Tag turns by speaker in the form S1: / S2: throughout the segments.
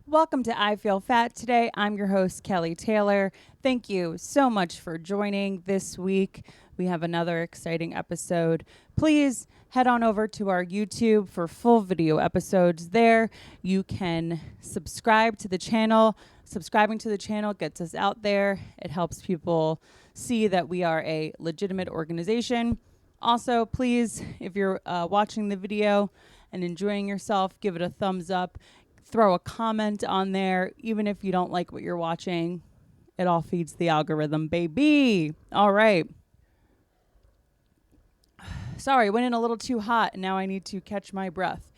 S1: Welcome to I Feel Fat Today. I'm your host, Kelly Taylor. Thank you so much for joining this week. We have another exciting episode. Please head on over to our YouTube for full video episodes there. You can subscribe to the channel. Subscribing to the channel gets us out there. It helps people see that we are a legitimate organization. Also, please, if you're watching the video and enjoying yourself, give it a thumbs up. Throw a comment on there, even if you don't like what you're watching. It all feeds the algorithm, baby. All right. Sorry, went in a little too hot, and now I need to catch my breath.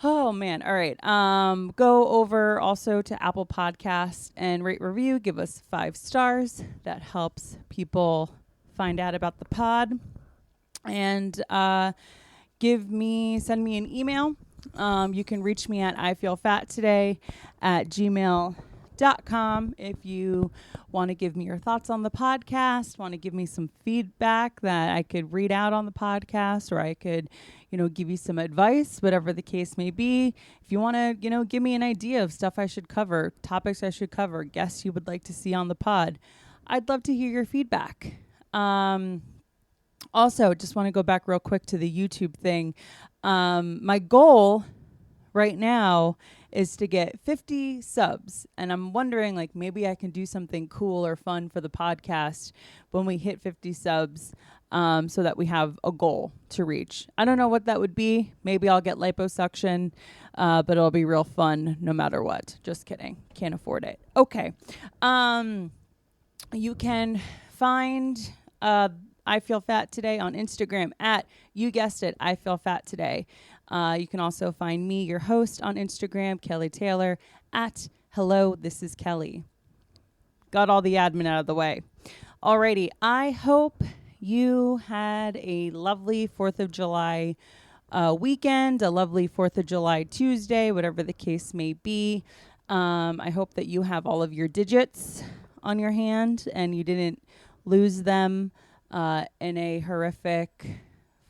S1: Oh, man. All right. Go over also to Apple Podcasts and rate review. Give us 5 stars. That helps people find out about the pod. And send me an email. You can reach me at ifeelfattoday@gmail.com if you want to give me your thoughts on the podcast, want to give me some feedback that I could read out on the podcast, or I could, give you some advice, whatever the case may be. If you want to, give me an idea of stuff I should cover, topics I should cover, guests you would like to see on the pod, I'd love to hear your feedback. Also, just want to go back real quick to the YouTube thing. My goal right now is to get 50 subs. And I'm wondering, maybe I can do something cool or fun for the podcast when we hit 50 subs so that we have a goal to reach. I don't know what that would be. Maybe I'll get liposuction, but it'll be real fun no matter what. Just kidding. Can't afford it. Okay. You can find... I Feel Fat Today on Instagram at, you guessed it, I Feel Fat Today. You can also find me, your host, on Instagram, Kelly Taylor, at Hello, This is Kelly. Got all the admin out of the way. Alrighty, I hope you had a lovely 4th of July weekend, a lovely 4th of July Tuesday, whatever the case may be. I hope that you have all of your digits on your hand and you didn't lose them in a horrific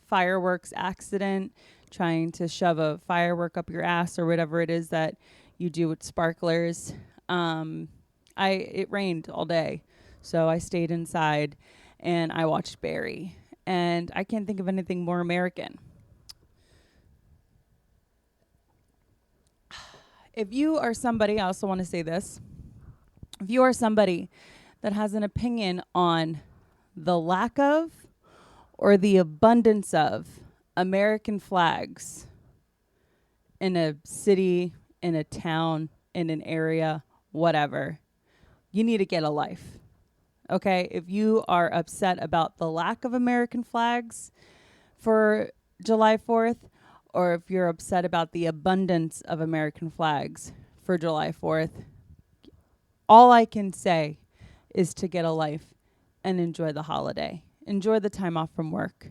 S1: fireworks accident, trying to shove a firework up your ass or whatever it is that you do with sparklers. It rained all day, so I stayed inside and I watched Barry. And I can't think of anything more American. If you are somebody, I also want to say this. If you are somebody that has an opinion on the lack of or the abundance of American flags in a city, in a town, in an area, whatever, you need to get a life. Okay? If you are upset about the lack of American flags for July 4th, or if you're upset about the abundance of American flags for July 4th, all I can say is to get a life and enjoy the holiday. Enjoy the time off from work.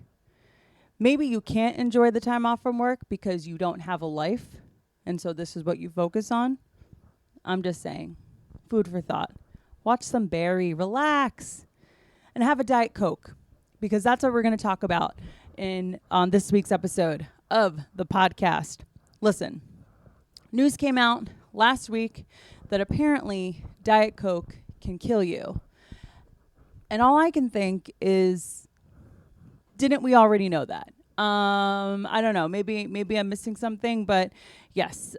S1: Maybe you can't enjoy the time off from work because you don't have a life, and so this is what you focus on. I'm just saying. Food for thought. Watch some Barry, relax, and have a Diet Coke, because that's what we're going to talk about on this week's episode of the podcast. Listen, news came out last week that apparently Diet Coke can kill you. And all I can think is, didn't we already know that? I don't know. Maybe I'm missing something, but yes,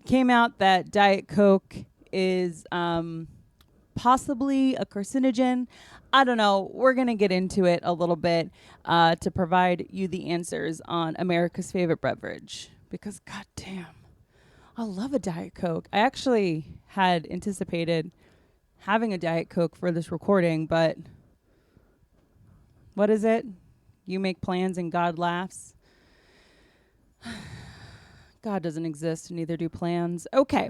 S1: came out that Diet Coke is possibly a carcinogen. I don't know. We're going to get into it a little bit to provide you the answers on America's favorite beverage. Because, goddamn, I love a Diet Coke. I actually had anticipated having a Diet Coke for this recording, but what is it? You make plans and God laughs. God doesn't exist, neither do plans. Okay.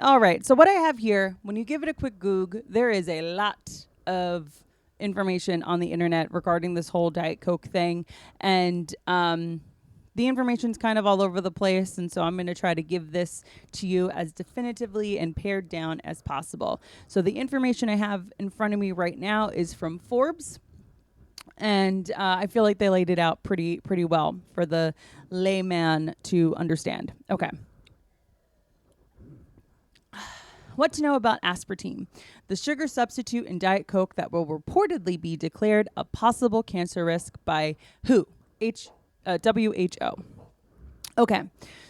S1: All right. So what I have here, when you give it a quick Goog, there is a lot of information on the internet regarding this whole Diet Coke thing. And the information's kind of all over the place, and so I'm going to try to give this to you as definitively and pared down as possible. So the information I have in front of me right now is from Forbes, and I feel like they laid it out pretty well for the layman to understand. Okay. What to know about aspartame, the sugar substitute in Diet Coke that will reportedly be declared a possible cancer risk by WHO? WHO. Okay,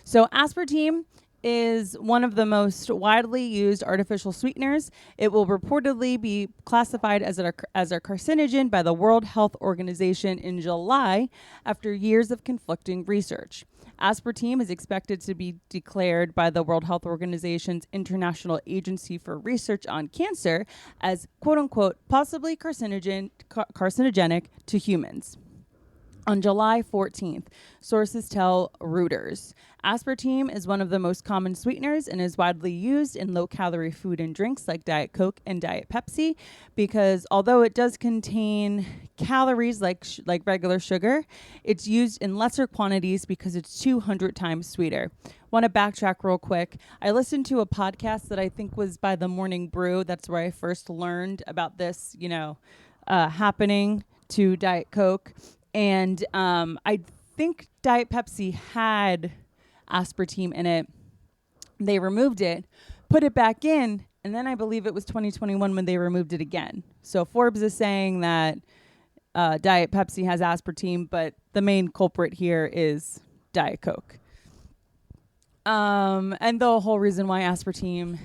S1: so aspartame is one of the most widely used artificial sweeteners. It will reportedly be classified as a carcinogen by the World Health Organization in July after years of conflicting research. Aspartame is expected to be declared by the World Health Organization's International Agency for Research on Cancer as quote-unquote possibly carcinogenic to humans. On July 14th, sources tell Reuters. Aspartame is one of the most common sweeteners and is widely used in low-calorie food and drinks like Diet Coke and Diet Pepsi because although it does contain calories like regular sugar, it's used in lesser quantities because it's 200 times sweeter. Want to backtrack real quick. I listened to a podcast that I think was by The Morning Brew. That's where I first learned about this, happening to Diet Coke. And I think Diet Pepsi had aspartame in it. They removed it, put it back in, and then I believe it was 2021 when they removed it again. So Forbes is saying that Diet Pepsi has aspartame, but the main culprit here is Diet Coke. And the whole reason why aspartame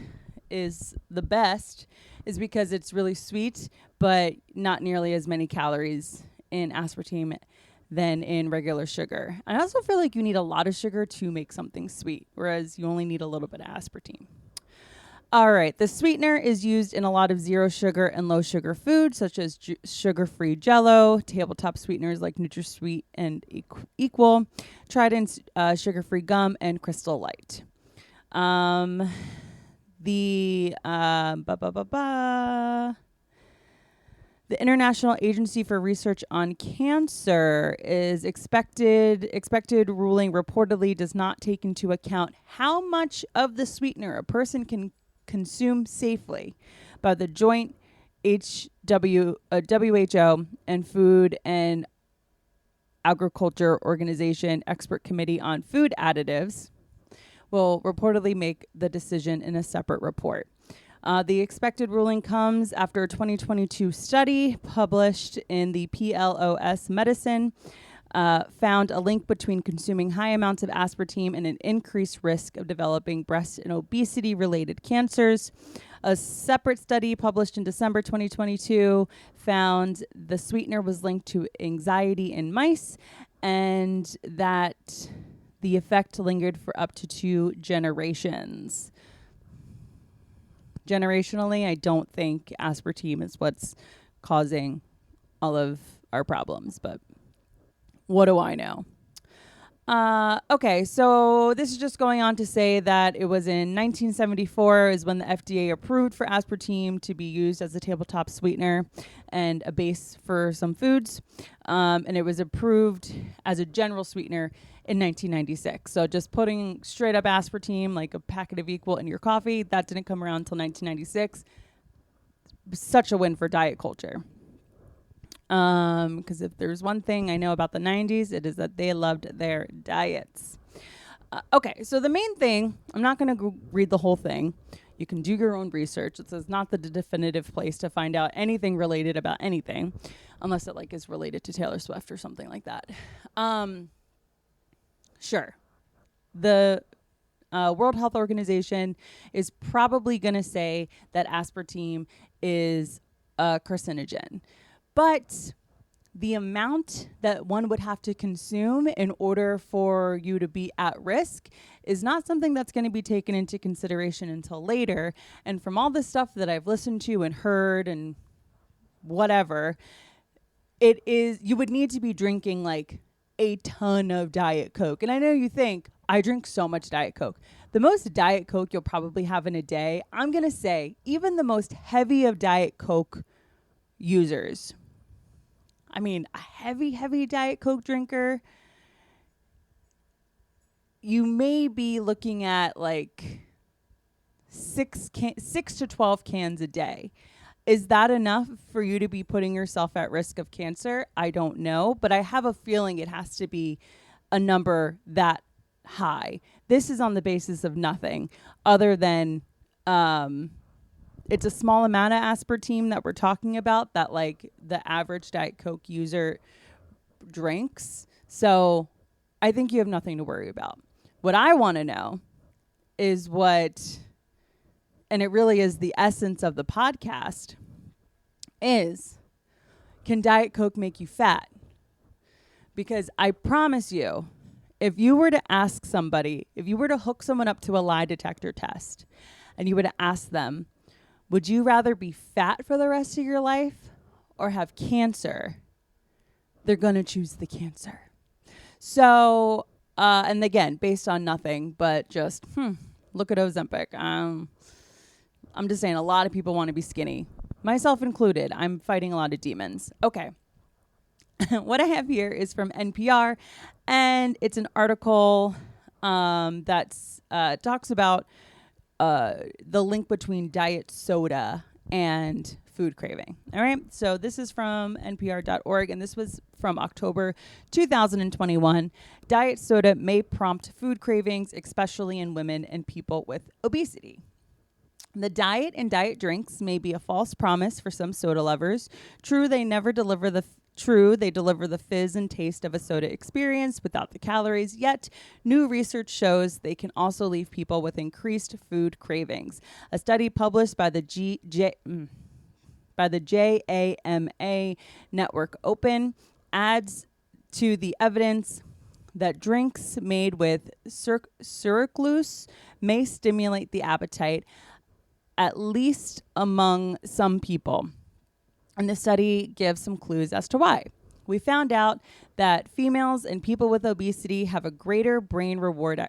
S1: is the best is because it's really sweet, but not nearly as many calories in aspartame than in regular sugar. I also feel like you need a lot of sugar to make something sweet, whereas you only need a little bit of aspartame. All right, the sweetener is used in a lot of zero sugar and low sugar foods, such as sugar-free Jell-O, tabletop sweeteners like NutraSweet and Equal, Trident sugar-free gum, and Crystal Light. The International Agency for Research on Cancer is expected ruling reportedly does not take into account how much of the sweetener a person can consume safely by the joint WHO and Food and Agriculture Organization Expert Committee on Food Additives will reportedly make the decision in a separate report. The expected ruling comes after a 2022 study published in the PLOS Medicine found a link between consuming high amounts of aspartame and an increased risk of developing breast and obesity-related cancers. A separate study published in December 2022 found the sweetener was linked to anxiety in mice and that the effect lingered for up to 2 generations. Generationally, I don't think aspartame is what's causing all of our problems, but what do I know? Okay, so this is just going on to say that it was in 1974 is when the FDA approved for aspartame to be used as a tabletop sweetener and a base for some foods, and it was approved as a general sweetener in 1996. So just putting straight up aspartame, like a packet of Equal in your coffee, that didn't come around until 1996. Such a win for diet culture. Because if there's one thing I know about the 90s, it is that they loved their diets. Okay, so the main thing, I'm not going to read the whole thing. You can do your own research. This is not the definitive place to find out anything related about anything, unless it is related to Taylor Swift or something like that. Sure. The World Health Organization is probably going to say that aspartame is a carcinogen. But the amount that one would have to consume in order for you to be at risk is not something that's going to be taken into consideration until later. And from all the stuff that I've listened to and heard and whatever, you would need to be drinking a ton of Diet Coke. And I know you think, I drink so much Diet Coke. The most Diet Coke you'll probably have in a day, I'm going to say, even the most heavy of Diet Coke users, a heavy Diet Coke drinker, you may be looking at 6 to 12 cans a day. Is that enough for you to be putting yourself at risk of cancer? I don't know, but I have a feeling it has to be a number that high. This is on the basis of nothing other than It's a small amount of aspartame that we're talking about that like the average Diet Coke user drinks. So I think you have nothing to worry about. What I want to know is and it really is the essence of the podcast, is can Diet Coke make you fat? Because I promise you, if you were to ask somebody, if you were to hook someone up to a lie detector test and you were to ask them, would you rather be fat for the rest of your life or have cancer? They're going to choose the cancer. So, and again, based on nothing, but just, look at Ozempic. I'm just saying a lot of people want to be skinny, myself included. I'm fighting a lot of demons. Okay. What I have here is from NPR, and it's an article that talks about the link between diet soda and food craving. All right. So this is from npr.org, and this was from October 2021. Diet soda may prompt food cravings, especially in women and people with obesity. The diet and diet drinks may be a false promise for some soda lovers. True, they deliver the fizz and taste of a soda experience without the calories, yet new research shows they can also leave people with increased food cravings. A study published by the JAMA Network Open adds to the evidence that drinks made with sucralose may stimulate the appetite, at least among some people. And the study gives some clues as to why. We found out that females and people with obesity have a greater brain reward,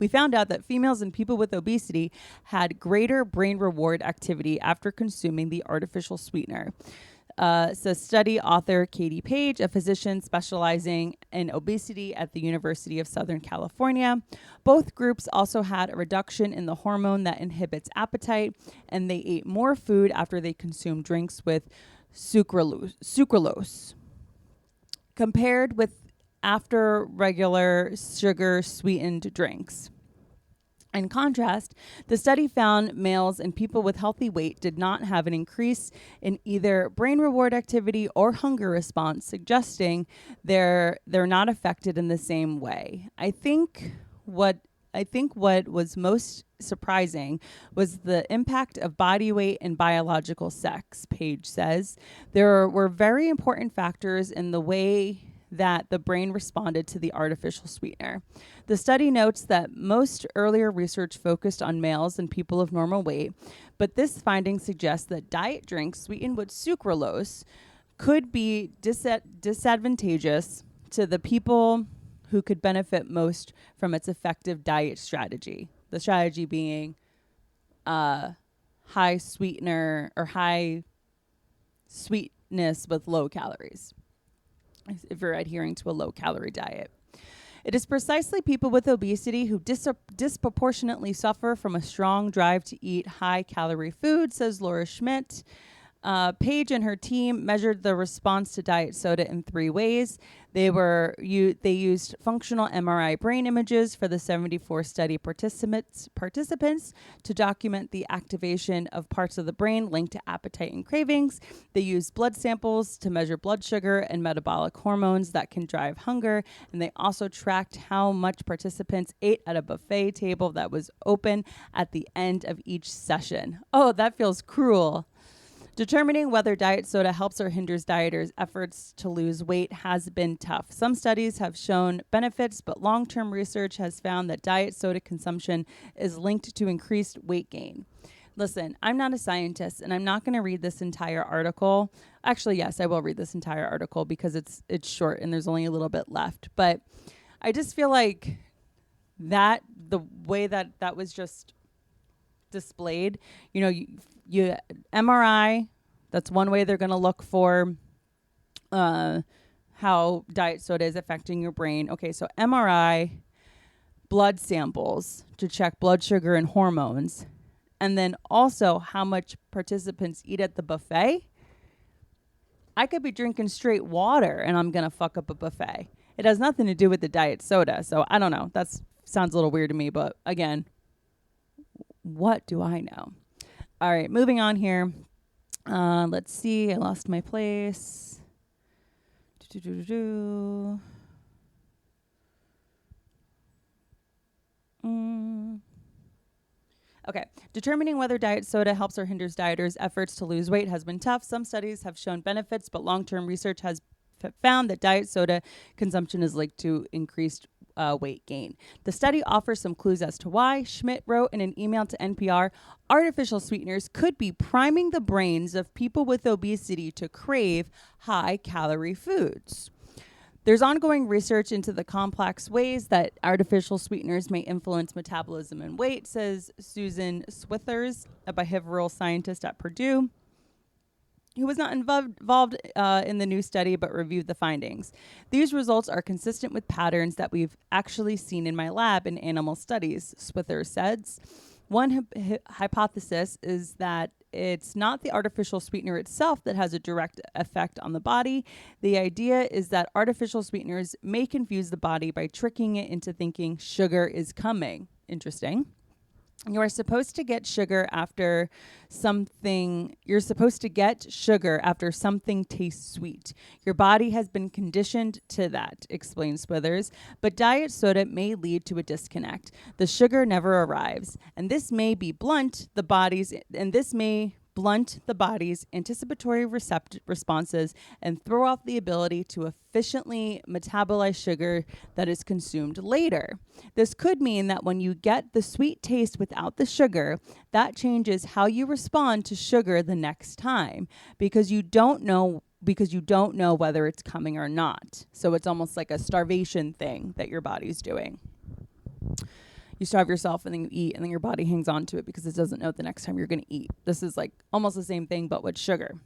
S1: we found out that females and people with obesity had greater brain reward activity after consuming the artificial sweetener. So study author Katie Page, a physician specializing in obesity at the University of Southern California. Both groups also had a reduction in the hormone that inhibits appetite, and they ate more food after they consumed drinks with sucralose compared with after regular sugar-sweetened drinks. In contrast, the study found males and people with healthy weight did not have an increase in either brain reward activity or hunger response, suggesting they're not affected in the same way. I think what was most surprising was the impact of body weight and biological sex, Page says. There were very important factors in the way that the brain responded to the artificial sweetener. The study notes that most earlier research focused on males and people of normal weight, but this finding suggests that diet drinks sweetened with sucralose could be disadvantageous to the people who could benefit most from its effective diet strategy. The strategy being high sweetener or high sweetness with low calories, if you're adhering to a low-calorie diet. It is precisely people with obesity who disproportionately suffer from a strong drive to eat high-calorie food, says Laura Schmidt. Paige and her team measured the response to diet soda in 3 ways. They used functional MRI brain images for the 74 study participants to document the activation of parts of the brain linked to appetite and cravings. They used blood samples to measure blood sugar and metabolic hormones that can drive hunger, and they also tracked how much participants ate at a buffet table that was open at the end of each session. Oh, that feels cruel. Determining whether diet soda helps or hinders dieters' efforts to lose weight has been tough. Some studies have shown benefits, but long-term research has found that diet soda consumption is linked to increased weight gain. Listen, I'm not a scientist, and I'm not going to read this entire article. Actually, yes, I will read this entire article because it's short and there's only a little bit left. But I just feel like that the way that was just displayed, you MRI, that's one way they're going to look for how diet soda is affecting your brain. Okay, so MRI, blood samples to check blood sugar and hormones, and then also how much participants eat at the buffet. I could be drinking straight water and I'm going to fuck up a buffet. It has nothing to do with the diet soda. So I don't know. That sounds a little weird to me, but again, what do I know? All right, moving on here. Let's see. I lost my place. Okay. Determining whether diet soda helps or hinders dieters' efforts to lose weight has been tough. Some studies have shown benefits, but long-term research has found that diet soda consumption is linked to increased weight gain. The study offers some clues as to why. Schmidt wrote in an email to NPR, artificial sweeteners could be priming the brains of people with obesity to crave high-calorie foods. There's ongoing research into the complex ways that artificial sweeteners may influence metabolism and weight, says Susan Swithers, a behavioral scientist at Purdue, who was not involved in the new study but reviewed the findings. These results are consistent with patterns that we've actually seen in my lab in animal studies, Swithers says. One hypothesis is that it's not the artificial sweetener itself that has a direct effect on the body. The idea is that artificial sweeteners may confuse the body by tricking it into thinking sugar is coming. Interesting. You are supposed to get sugar after something. You're supposed to get sugar after something tastes sweet. Your body has been conditioned to that, explains Swithers. But diet soda may lead to a disconnect. The sugar never arrives, and this may blunt the body's anticipatory responses and throw off the ability to efficiently metabolize sugar that is consumed later. This could mean that when you get the sweet taste without the sugar, that changes how you respond to sugar the next time because you don't know whether it's coming or not. So it's almost like a starvation thing that your body's doing. You starve yourself and then you eat and then your body hangs on to it because it doesn't know the next time you're going to eat. This is like almost the same thing, but with sugar.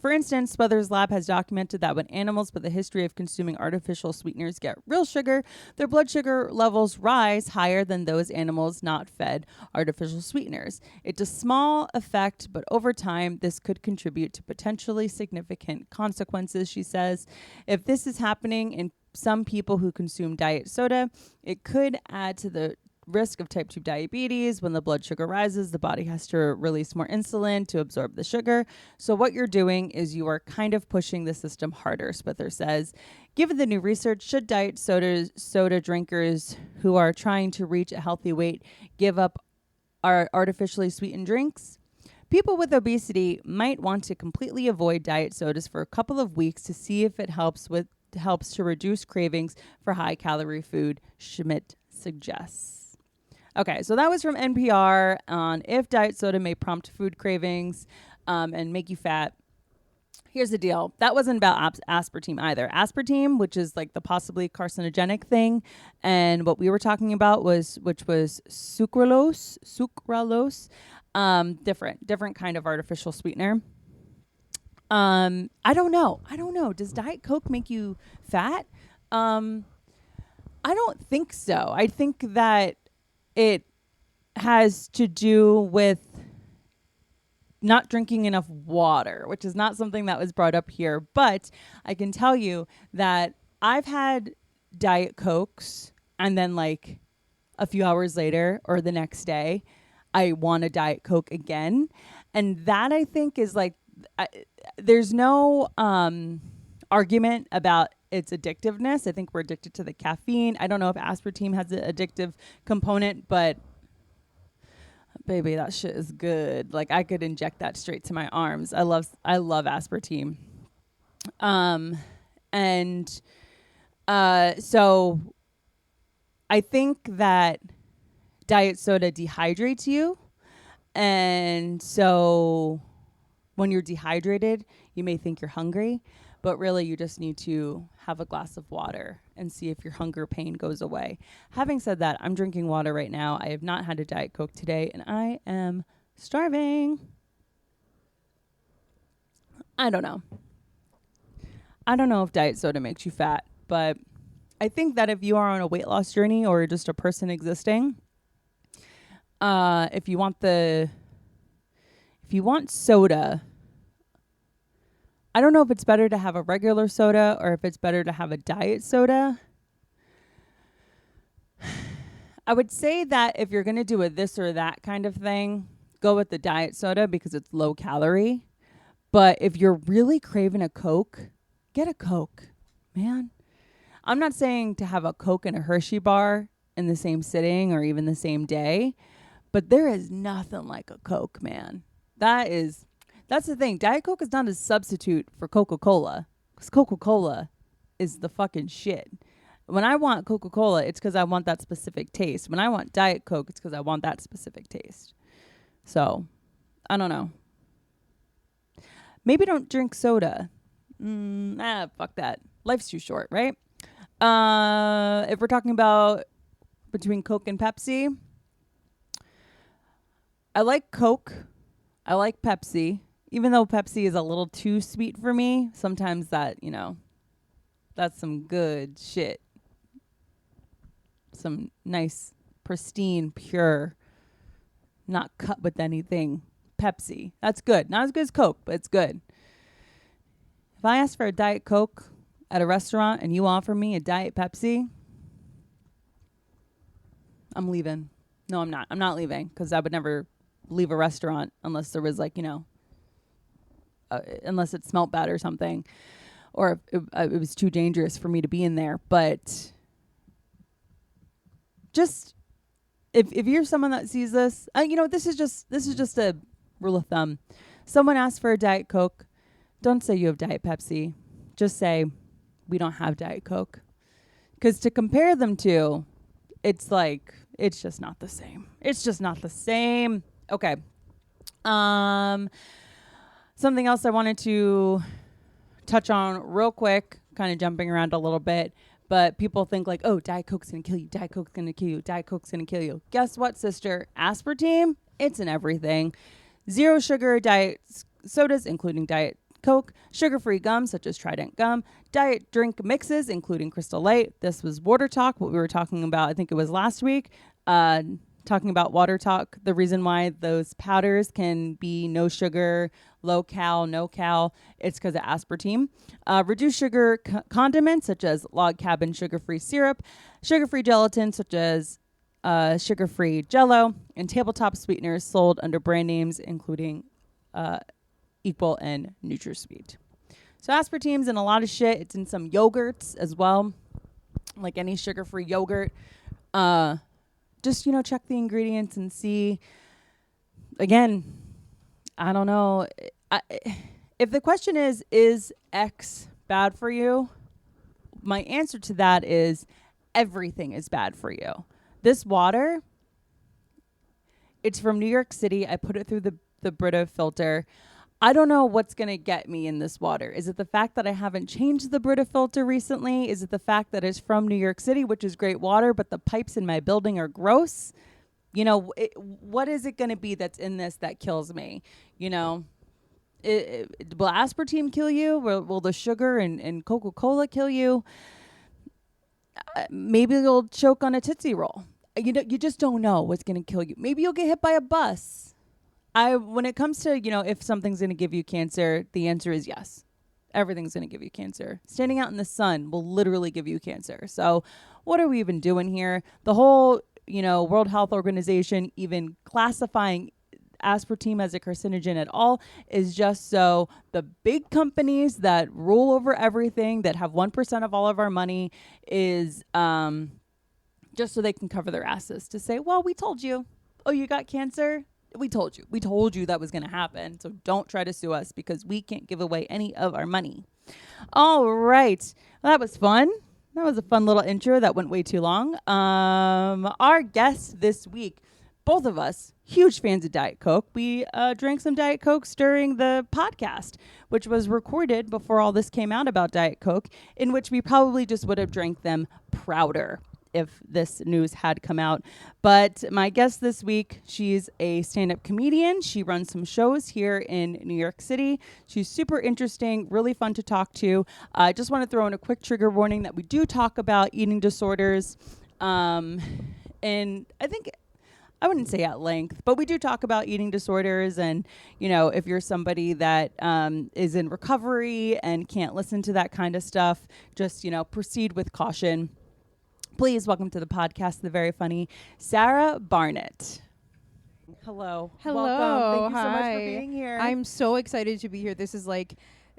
S1: For instance, Swithers' lab has documented that when animals with a history of consuming artificial sweeteners get real sugar, their blood sugar levels rise higher than those animals not fed artificial sweeteners. It's a small effect, but over time, this could contribute to potentially significant consequences, she says. If this is happening in some people who consume diet soda, it could add to the risk of type 2 diabetes. When the blood sugar rises, the body has to release more insulin to absorb the sugar. So what you're doing is you are kind of pushing the system harder, Swither says. Given the new research, should diet soda drinkers who are trying to reach a healthy weight give up our artificially sweetened drinks? People with obesity might want to completely avoid diet sodas for a couple of weeks to see if it helps to reduce cravings for high-calorie food, Schmidt suggests. Okay, so that was from NPR on if diet soda may prompt food cravings and make you fat. Here's the deal. That wasn't about aspartame either. Aspartame, which is like the possibly carcinogenic thing, and what we were talking about was sucralose, different kind of artificial sweetener. I don't know. Does Diet Coke make you fat? I don't think so. I think that it has to do with not drinking enough water, which is not something that was brought up here. But I can tell you that I've had Diet Cokes and then like a few hours later or the next day, I want a Diet Coke again. And that I think is like, there's no argument about its addictiveness. I think we're addicted to the caffeine. I don't know if aspartame has an addictive component, but baby, that shit is good. Like I could inject that straight to my arms. I love aspartame. So I think that diet soda dehydrates you. And so when you're dehydrated, you may think you're hungry, but really you just need to have a glass of water and see if your hunger pain goes away. Having said that, I'm drinking water right now. I have not had a Diet Coke today, and I am starving. I don't know. I don't know if diet soda makes you fat, but I think that if you are on a weight loss journey or just a person existing, if you want soda, I don't know if it's better to have a regular soda or if it's better to have a diet soda. I would say that if you're going to do a this or that kind of thing, go with the diet soda because it's low calorie. But if you're really craving a Coke, get a Coke, man. I'm not saying to have a Coke and a Hershey bar in the same sitting or even the same day, but there is nothing like a Coke, man. That's the thing. Diet Coke is not a substitute for Coca-Cola because Coca-Cola is the fucking shit. When I want Coca-Cola, it's because I want that specific taste. When I want Diet Coke, it's because I want that specific taste. So, I don't know. Maybe don't drink soda. Fuck that. Life's too short, right? If we're talking about between Coke and Pepsi, I like Coke. I like Pepsi. Even though Pepsi is a little too sweet for me, sometimes that, that's some good shit. Some nice, pristine, pure, not cut with anything Pepsi. That's good. Not as good as Coke, but it's good. If I ask for a Diet Coke at a restaurant and you offer me a Diet Pepsi, I'm leaving. No, I'm not. I'm not leaving because I would never leave a restaurant unless there was unless it smelt bad or something, or it was too dangerous for me to be in there. But just if you're someone that sees this, this is just a rule of thumb. Someone asks for a Diet Coke, don't say you have Diet Pepsi. Just say we don't have Diet Coke. Because to compare them to, it's just not the same. It's just not the same. Okay. Something else I wanted to touch on real quick, kind of jumping around a little bit, but people think like, oh, Diet Coke's going to kill you. Diet Coke's going to kill you. Diet Coke's going to kill you. Guess what, sister? Aspartame, it's in everything. Zero sugar diet sodas, including Diet Coke, sugar-free gum, such as Trident gum, diet drink mixes, including Crystal Light. This was Water Talk, what we were talking about, I think it was last week, talking about Water Talk, the reason why those powders can be no sugar, low cal, no cal, it's because of aspartame. Reduced sugar condiments, such as Log Cabin sugar-free syrup, sugar-free gelatin, such as sugar-free Jell-O, and tabletop sweeteners sold under brand names, including Equal and NutraSweet. So aspartame's in a lot of shit. It's in some yogurts as well, like any sugar-free yogurt. Just, check the ingredients and see. Again, I don't know. If the question is X bad for you? My answer to that is everything is bad for you. This water, it's from New York City. I put it through the Brita filter. I don't know what's going to get me in this water. Is it the fact that I haven't changed the Brita filter recently? Is it the fact that it's from New York City, which is great water, but the pipes in my building are gross? What is it going to be that's in this that kills me? Will aspartame kill you? Will the sugar and Coca-Cola kill you? Maybe you'll choke on a Tootsie Roll. You just don't know what's going to kill you. Maybe you'll get hit by a bus. When it comes to, if something's going to give you cancer, the answer is yes. Everything's going to give you cancer. Standing out in the sun will literally give you cancer. So what are we even doing here? The whole, World Health Organization even classifying aspartame as a carcinogen at all is just so the big companies that rule over everything, that have 1% of all of our money, is just so they can cover their asses to say, well, we told you. Oh, you got cancer? We told you. We told you that was going to happen. So don't try to sue us because we can't give away any of our money. All right. Well, that was fun. That was a fun little intro that went way too long. Our guests this week, both of us, huge fans of Diet Coke. We drank some Diet Cokes during the podcast, which was recorded before all this came out about Diet Coke, in which we probably just would have drank them prouder if this news had come out. But my guest this week, she's a stand-up comedian. She runs some shows here in New York City. She's super interesting, really fun to talk to. I just want to throw in a quick trigger warning that we do talk about eating disorders. And I think, I wouldn't say at length, but we do talk about eating disorders. And, if you're somebody that is in recovery and can't listen to that kind of stuff, just, proceed with caution. Please welcome to the podcast the very funny Sarah Barnitt. Hello.
S2: Hello.
S1: Welcome. Thank you so much
S2: Hi.
S1: for being here.
S2: I'm so excited to be here. This is like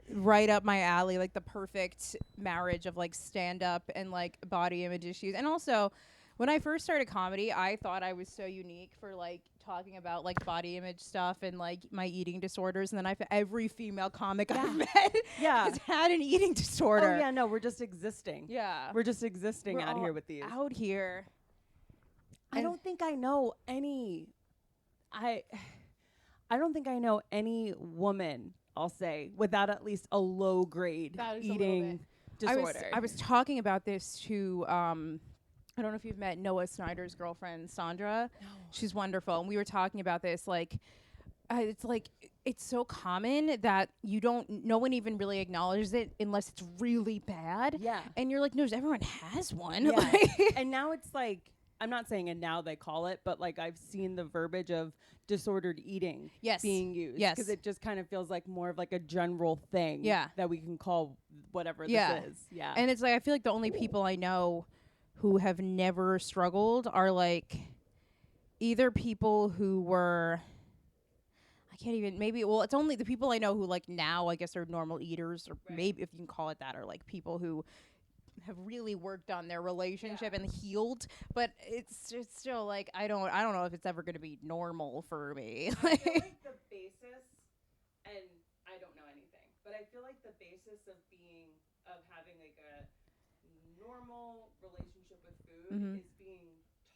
S2: right up my alley, like the perfect marriage of like stand up and like body image issues. And also, when I first started comedy, I thought I was so unique for like talking about like body image stuff and like my eating disorders. And then every female comic I've met has had an eating disorder.
S1: Oh yeah, no, we're just existing.
S2: Yeah.
S1: We're just existing
S2: We're
S1: out
S2: all
S1: here with these.
S2: Out here.
S1: I don't think I know any. I don't think I know any woman, I'll say, without at least a low grade eating disorder.
S2: I was talking about this to I don't know if you've met Noah Snyder's girlfriend Sandra.
S1: No.
S2: She's wonderful, and we were talking about this. It's so common that no one even really acknowledges it unless it's really bad.
S1: Yeah,
S2: and you're like, no, everyone has one.
S1: Yeah. And now it's like, I'm not saying and now they call it, but like I've seen the verbiage of disordered eating being used.
S2: Yes.
S1: Because it just kind of feels like more of like a general thing that we can call whatever this is. Yeah.
S2: And it's like, I feel like the only people I know who have never struggled are like either people who were, it's only the people I know who like now I guess are normal eaters, or maybe if you can call it that, or like people who have really worked on their relationship and healed, but it's still like I don't know if it's ever going to be normal for me.
S1: I feel like the basis, and I don't know anything, but I feel like the basis of having like a normal relationship with food is being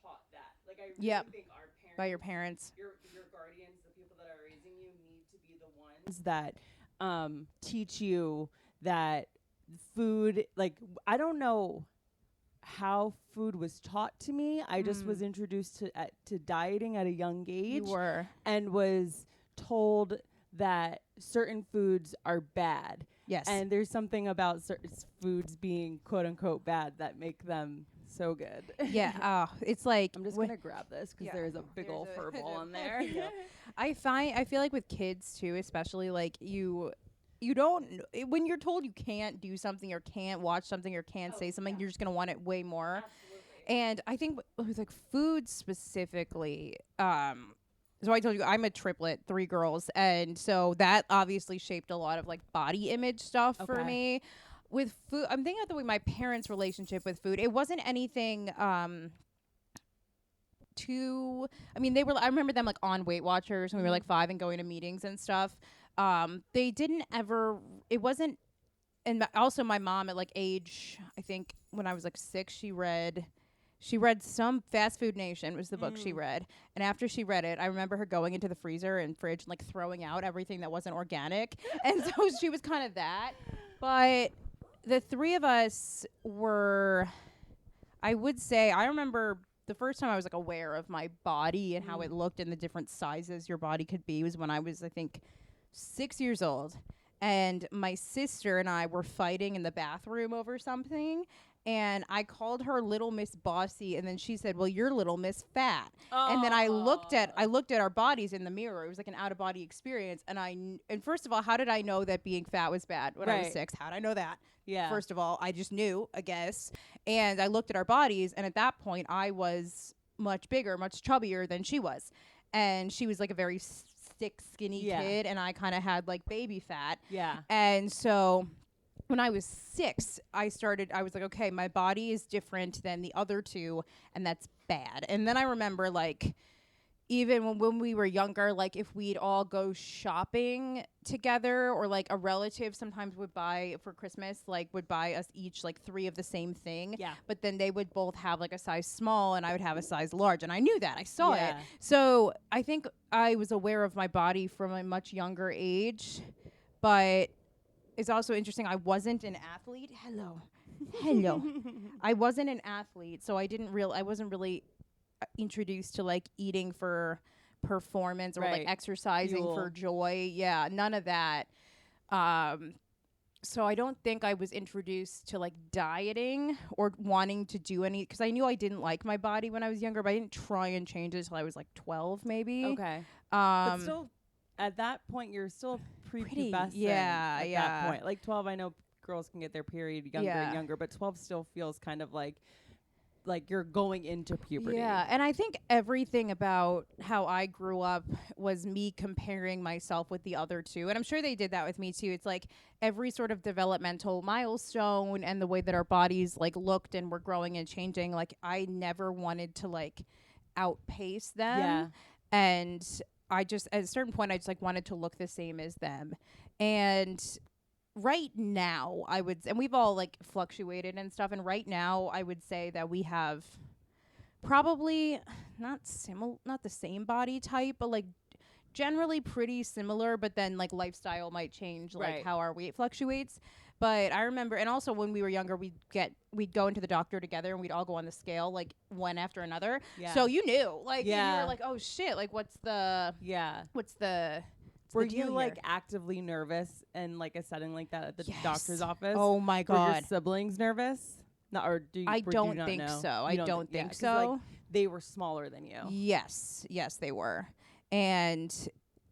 S1: taught that. Like I really think our parents,
S2: by your parents,
S1: your guardians, the people that are raising you, need to be the ones that teach you that food, like I don't know how food was taught to me. I just was introduced to dieting at a young age.
S2: You were.
S1: And was told that certain foods are bad.
S2: Yes.
S1: And there's something about certain foods being quote unquote bad that make them so good.
S2: Yeah. It's like
S1: I'm just gonna grab this because there's a big old fur ball in there.
S2: I feel like with kids too, especially like you don't, when you're told you can't do something or can't watch something or can't say something, you're just going to want it way more. Absolutely. And I think with like food specifically, so I told you I'm a triplet, 3 girls. And so that obviously shaped a lot of like body image stuff for me. With food, I'm thinking of the way my parents' relationship with food, it wasn't anything I remember them like on Weight Watchers when we were like 5 and going to meetings and stuff. They didn't ever, it wasn't, and also my mom at like age, I think when I was like 6, she read some Fast Food Nation was the book she read. And after she read it, I remember her going into the freezer and fridge and like throwing out everything that wasn't organic. And so she was kind of that. But the 3 of us were, I would say, I remember the first time I was like aware of my body and how it looked and the different sizes your body could be was when I was, I think, 6 years old, and my sister and I were fighting in the bathroom over something, and I called her Little Miss Bossy, and then she said, "Well, you're Little Miss Fat." And then I looked at our bodies in the mirror. It was like an out of body experience, and first of all, how did I know that being fat was bad when I was 6? How did I know that?
S1: Yeah.
S2: First of all, I just knew, I guess. And I looked at our bodies, and at that point, I was much bigger, much chubbier than she was, and she was like a very thick, skinny kid, and I kind of had like baby fat. Yeah. And so when I was 6, I was like, okay, my body is different than the other 2, and that's bad. And then I remember like even when we were younger, like if we'd all go shopping together, or like a relative sometimes would buy for Christmas, like would buy us each like 3 of the same thing. Yeah. But then they would both have like a size small and I would have a size large. And I knew that. I saw it. So I think I was aware of my body from a much younger age. But it's also interesting. I wasn't an athlete. Hello. I wasn't an athlete. So I wasn't really introduced to like eating for performance or like exercising for joy. Yeah, none of that. So I don't think I was introduced to like dieting or wanting to do any, because I knew I didn't like my body when I was younger, but I didn't try and change it until I was like 12 maybe. Okay.
S1: But still at that point you're still prepubescent at that point. Like 12, I know girls can get their period younger and younger, but 12 still feels kind of like like you're going into puberty.
S2: Yeah, and I think everything about how I grew up was me comparing myself with the other two. And I'm sure they did that with me too. It's like every sort of developmental milestone and the way that our bodies like looked and were growing and changing, like I never wanted to like outpace them.
S1: Yeah.
S2: And I just at a certain point I just like wanted to look the same as them. And right now I would and we've all like fluctuated and stuff, and right now I would say that we have probably not the same body type, but like generally pretty similar, but then like lifestyle might change like
S1: Right.
S2: how our weight fluctuates. But I remember, and also when we were younger, we'd go into the doctor together and we'd all go on the scale like one after another.
S1: Yeah.
S2: So you knew, like,
S1: Yeah.
S2: and you were like, oh shit, like what's the
S1: Yeah.
S2: Were
S1: Were you like actively nervous in like a setting like that at the
S2: Yes.
S1: doctor's office?
S2: Oh my
S1: Were your
S2: god.
S1: siblings nervous? No, or do you,
S2: I
S1: or do you
S2: don't
S1: not
S2: think
S1: know?
S2: so.
S1: You
S2: I don't
S1: yeah,
S2: think
S1: 'cause,
S2: so.
S1: like, they were smaller than you.
S2: Yes, they were. And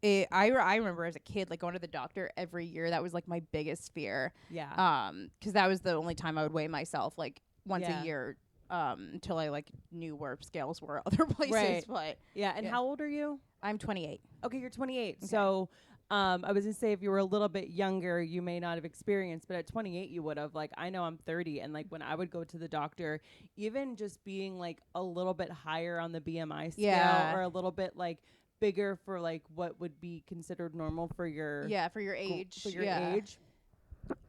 S2: I remember as a kid like going to the doctor every year. That was like my biggest fear.
S1: Yeah.
S2: 'Cause that was the only time I would weigh myself like once
S1: Yeah.
S2: a year until I like knew where scales were at other places.
S1: Right.
S2: But
S1: Yeah. And
S2: yeah.
S1: how old are you?
S2: I'm 28.
S1: Okay, you're 28.
S2: Okay.
S1: So I was gonna say if you were a little bit younger, you may not have experienced, but at 28 you would have. Like I know I'm 30, and like when I would go to the doctor, even just being like a little bit higher on the BMI scale
S2: Yeah.
S1: or a little bit like bigger for like what would be considered normal for your
S2: For your age.
S1: for your age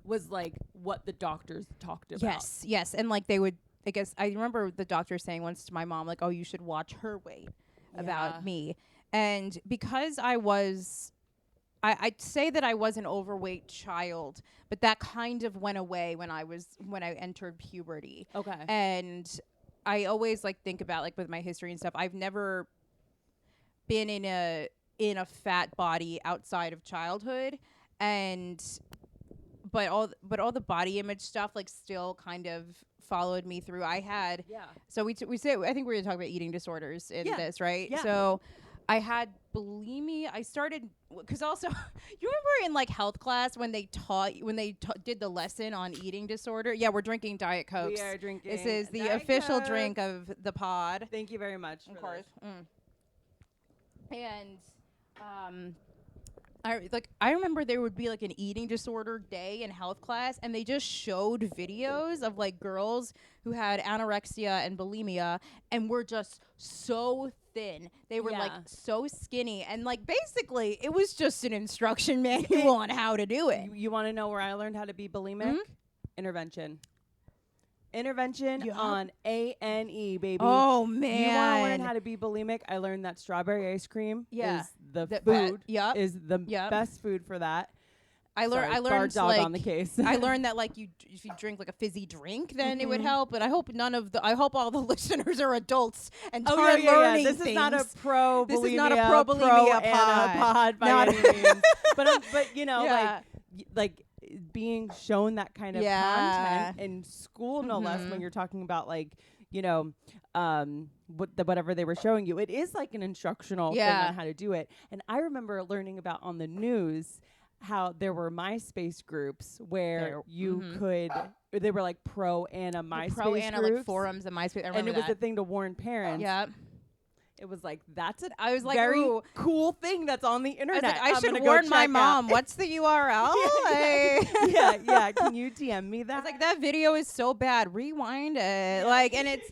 S1: was like what the doctors talked about.
S2: Yes. And like they would, I guess I remember the doctor saying once to my mom, like, oh, you should watch her weight
S1: Yeah.
S2: about me. And because I'd say that I was an overweight child, but that kind of went away when I entered puberty.
S1: Okay.
S2: And I always like think about like with my history and stuff, I've never been in a fat body outside of childhood, but all the body image stuff like still kind of followed me through. I had
S1: Yeah.
S2: so we say I think we're gonna talk about eating disorders in
S1: Yeah.
S2: this, right?
S1: Yeah.
S2: So I had bulimia. I started because also you remember in like health class when they did the lesson on eating disorder. Yeah, we're drinking Diet Cokes.
S1: We are drinking.
S2: This is the
S1: Diet
S2: official
S1: Coke.
S2: drink of the pod.
S1: Thank you very much.
S2: Of
S1: for
S2: course.
S1: this.
S2: And I remember there would be like an eating disorder day in health class, and they just showed videos of like girls who had anorexia and bulimia and were just so thin. They were like
S1: Yeah.
S2: so skinny, and like basically it was just an instruction manual on how to do it.
S1: You want to know where I learned how to be bulimic? Intervention
S2: Yup.
S1: on ANE, baby.
S2: Oh
S1: You want to
S2: man.
S1: learn how to be bulimic? I learned that strawberry ice cream
S2: Yeah.
S1: is the
S2: That-
S1: food.
S2: Yup.
S1: Is the
S2: Yep.
S1: best food for that.
S2: I
S1: Sorry,
S2: learned
S1: bar dog
S2: like
S1: on the case.
S2: I learned that like if you drink like a fizzy drink, then it would
S1: Mhm.
S2: help. But I hope I hope all the listeners are adults and
S1: Oh
S2: are learning
S1: This
S2: things.
S1: is not a pro.
S2: This is
S1: bulimia,
S2: not a pro bulimia
S1: Anna pod by
S2: Not-
S1: any means. But you know,
S2: Yeah.
S1: like being shown that kind of
S2: Yeah.
S1: content in school, no less. When
S2: Mhm.
S1: you're talking about like whatever they were showing you, it is like an instructional thing
S2: Yeah.
S1: on how to do it. And I remember learning about on the news how there were MySpace groups where you could. They were like pro Anna MySpace
S2: Pro Anna
S1: groups,
S2: like forums and MySpace. I remember
S1: and it was
S2: that.
S1: a thing to warn parents.
S2: Yeah.
S1: It was like that's a
S2: I was like,
S1: very
S2: ooh.
S1: cool thing that's on the
S2: I was
S1: internet.
S2: like, I
S1: I'm
S2: should
S1: gonna go
S2: warn my
S1: check
S2: mom.
S1: out.
S2: What's the URL?
S1: yeah. Can you DM me that?
S2: It's like that video is so bad. Rewind it. Like, and it's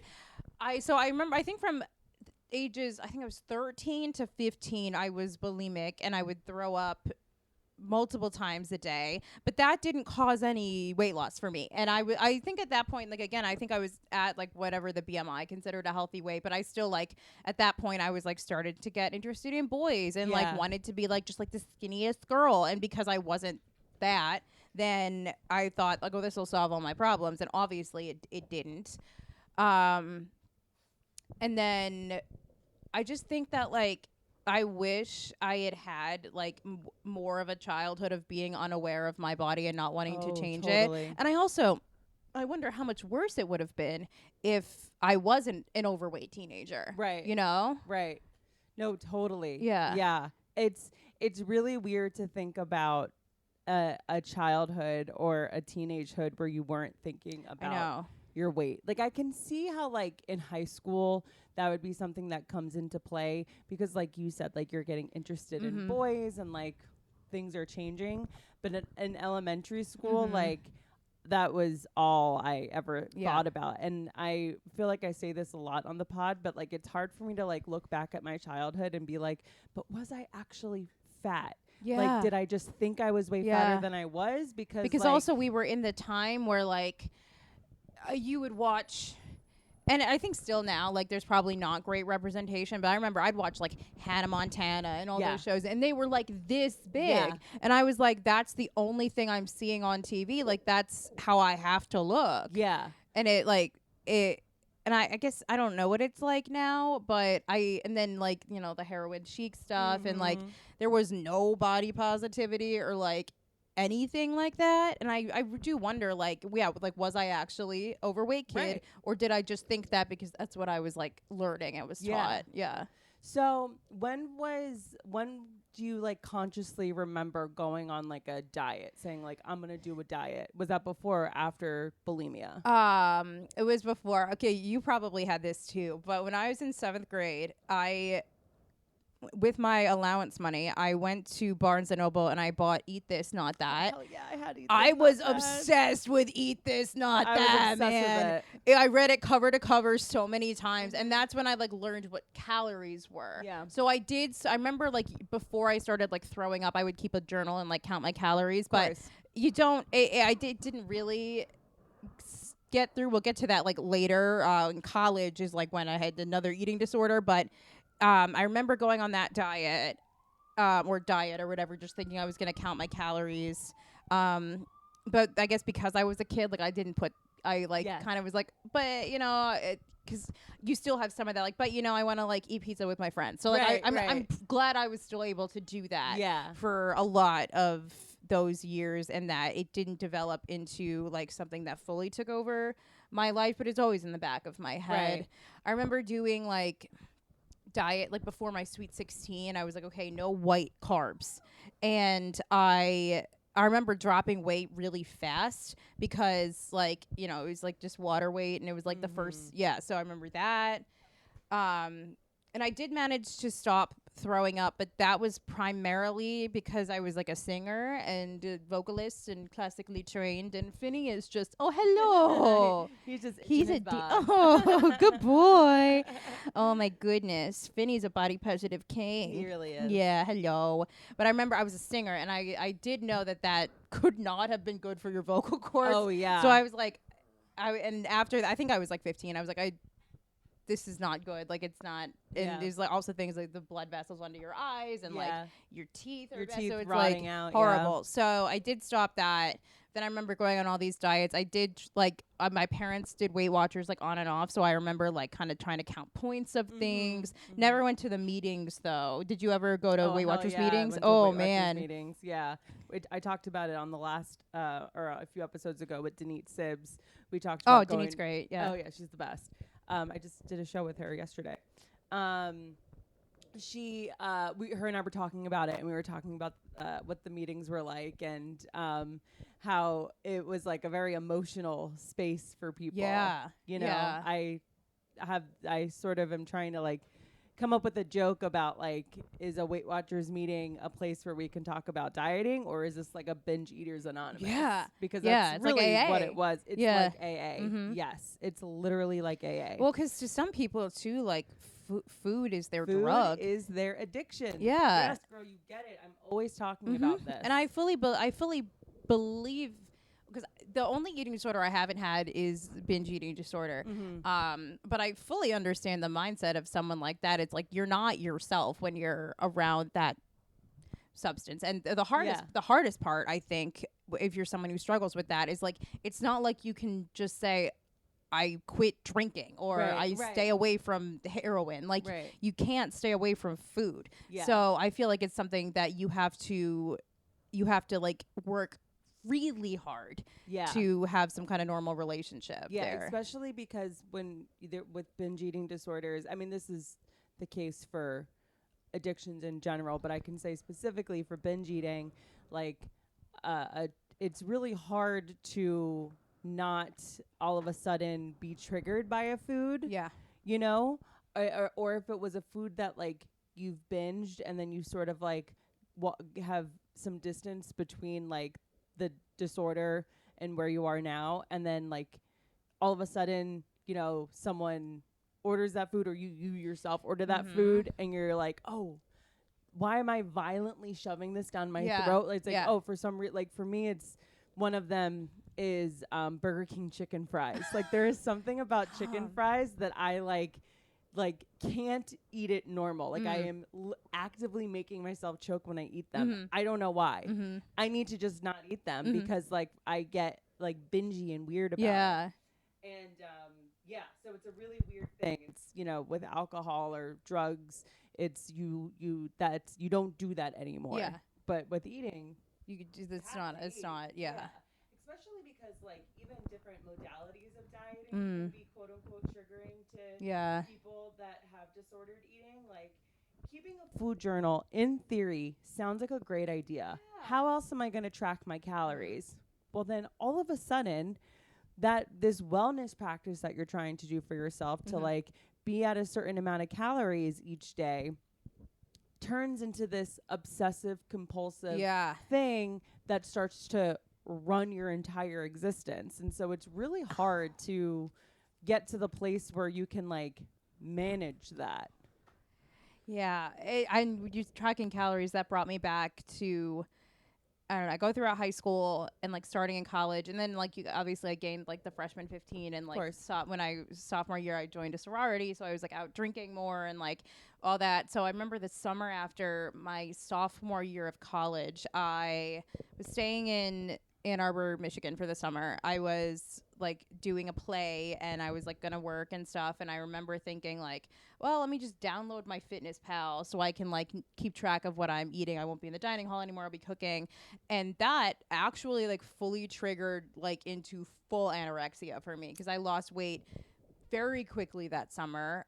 S2: I remember I think from ages I think I was 13 to 15 I was bulimic and I would throw up multiple times a day, but that didn't cause any weight loss for me. And I think at that point, like again, I think I was at like whatever the BMI considered a healthy weight, but I still like at that point I was like started to get interested in boys and like
S1: Yeah.
S2: wanted to be like just like the skinniest girl. And because I wasn't that, then I thought like, oh, this will solve all my problems, and obviously it didn't. And then I just think that like I wish I had like more of a childhood of being unaware of my body and not wanting to change
S1: totally.
S2: it. And I wonder how much worse it would have been if I wasn't an overweight teenager.
S1: Right.
S2: You know?
S1: Right. No, totally.
S2: Yeah.
S1: Yeah. It's really weird to think about a childhood or a teenagehood where you weren't thinking about your weight. Like I can see how like in high school that would be something that comes into play because like you said, like you're getting interested in boys and like things are changing. But in elementary school, like that was all I ever thought about. And I feel like I say this a lot on the pod, but like it's hard for me to like look back at my childhood and be like, but was I actually fat?
S2: Yeah.
S1: Like, did I just think I was way fatter than I was? Because like,
S2: also we were in the time where like you would watch, and I think still now, like there's probably not great representation, but I remember I'd watch like Hannah Montana and all those shows, and they were like this big, and I was like, that's the only thing I'm seeing on TV. Like that's how I have to look.
S1: Yeah.
S2: And it like it. And I guess I don't know what it's like now, but and then like, you know, the heroin chic stuff and like there was no body positivity or like anything like that. And I do wonder like, like was I actually overweight kid or did I just think that because that's what I was like learning and was taught? Yeah.
S1: So when do you like consciously remember going on like a diet, saying like I'm gonna do a diet? Was that before or after bulimia?
S2: It was before. Okay, you probably had this too, but when I was in 7th grade, with my allowance money, I went to Barnes and Noble and I bought Eat This, Not That.
S1: Hell yeah, I had Eat This,
S2: I
S1: Not
S2: was
S1: That.
S2: obsessed with Eat This, Not
S1: I was
S2: That,
S1: obsessed
S2: man.
S1: with
S2: I read it cover to cover so many times, and that's when I like learned what calories were.
S1: Yeah.
S2: So I did. I remember like before I started like throwing up, I would keep a journal and like count my calories. But you don't. Didn't really get through. We'll get to that like later. In college is like when I had another eating disorder, but. I remember going on that diet or whatever, just thinking I was going to count my calories. But I guess because I was a kid, like kind of was like, but you know, because you still have some of that, like, but you know, I want to like eat pizza with my friends. So like, I'm glad I was still able to do that for a lot of those years and that it didn't develop into like something that fully took over my life, but it's always in the back of my head. I remember doing like diet like before my sweet 16. I was like, okay, no white carbs, and I remember dropping weight really fast because like, you know, it was like just water weight and it was like the first so I remember that. And I did manage to stop throwing up, but that was primarily because I was like a singer and a vocalist and classically trained, and Finney is just, oh, hello. he's a oh, good boy. Oh my goodness. Finney's a body positive king.
S1: He really is.
S2: Yeah, hello. But I remember I was a singer and I did know that could not have been good for your vocal cords.
S1: Oh yeah.
S2: So I was like, and after that, I think I was like 15. I was like, this is not good. Like it's not. And there's like also things like the blood vessels under your eyes and like your teeth are
S1: teeth
S2: so it's
S1: rotting
S2: like
S1: out.
S2: Horrible.
S1: Yeah.
S2: So I did stop that. Then I remember going on all these diets. I did like my parents did Weight Watchers like on and off. So I remember like kind of trying to count points of things. Never went to the meetings though. Did you ever go to Weight Watchers meetings?
S1: Oh
S2: man.
S1: Meetings. Yeah. I talked about it on the last or a few episodes ago with Denise Sibbs. We talked about
S2: Denise great. Yeah.
S1: Oh yeah, she's the best. I just did a show with her yesterday. Her and I were talking about it, and we were talking about what the meetings were like, and how it was like a very emotional space for people.
S2: Yeah,
S1: you know, I sort of am trying to like come up with a joke about like, is a Weight Watchers meeting a place where we can talk about dieting, or is this like a Binge Eaters Anonymous?
S2: Yeah,
S1: because that's
S2: it's
S1: really
S2: like AA.
S1: what it was. It's like AA. Yes, it's literally like AA.
S2: Well, because to some people too, like food is their
S1: food
S2: drug.
S1: Is their addiction.
S2: Yeah.
S1: Yes, girl, you get it. I'm always talking about this,
S2: and I fully believe. Because the only eating disorder I haven't had is binge eating disorder. But I fully understand the mindset of someone like that. It's like you're not yourself when you're around that substance. And the hardest part, I think, if you're someone who struggles with that, is like it's not like you can just say, I quit drinking or I stay away from heroin. Like you can't stay away from food. Yeah. So I feel like it's something that you have to like work really hard to have some kind of normal relationship there.
S1: Especially because when with binge eating disorders, I mean, this is the case for addictions in general, but I can say specifically for binge eating, like it's really hard to not all of a sudden be triggered by a food,
S2: Yeah.
S1: you know, or if it was a food that like you've binged and then you sort of like have some distance between like the disorder and where you are now, and then like all of a sudden, you know, someone orders that food or you yourself order that food and you're like, oh, why am I violently shoving this down my throat? Like, it's like, oh, for some like for me, it's one of them is Burger King chicken fries. Like there is something about chicken fries that I like can't eat it normal. Like I am actively making myself choke when I eat them. I don't know why. I need to just not eat them because like I get like bingy and weird about it. And so it's a really weird thing. It's, you know, with alcohol or drugs, it's you don't do that anymore.
S2: Yeah.
S1: But with eating,
S2: You could do this. It's not. Yeah.
S1: Especially because like even different modalities of dieting can be quote unquote triggering to people that have disordered eating. Like keeping a food journal in theory sounds like a great idea. Yeah. How else am I going to track my calories? Well, then all of a sudden that this wellness practice that you're trying to do for yourself to like be at a certain amount of calories each day turns into this obsessive compulsive thing that starts to run your entire existence. And so it's really hard to get to the place where you can like manage that.
S2: Yeah. And you tracking calories, that brought me back to, I don't know, I go throughout high school and like starting in college, and then like you obviously I gained like the freshman 15, and like when I sophomore year I joined a sorority, so I was like out drinking more and like all that. So I remember the summer after my sophomore year of college, I was staying in Ann Arbor, Michigan for the summer. I was like doing a play and I was like gonna work and stuff, and I remember thinking like, well, let me just download my Fitness Pal so I can like keep track of what I'm eating. I won't be in the dining hall anymore, I'll be cooking. And that actually like fully triggered like into full anorexia for me, because I lost weight very quickly that summer.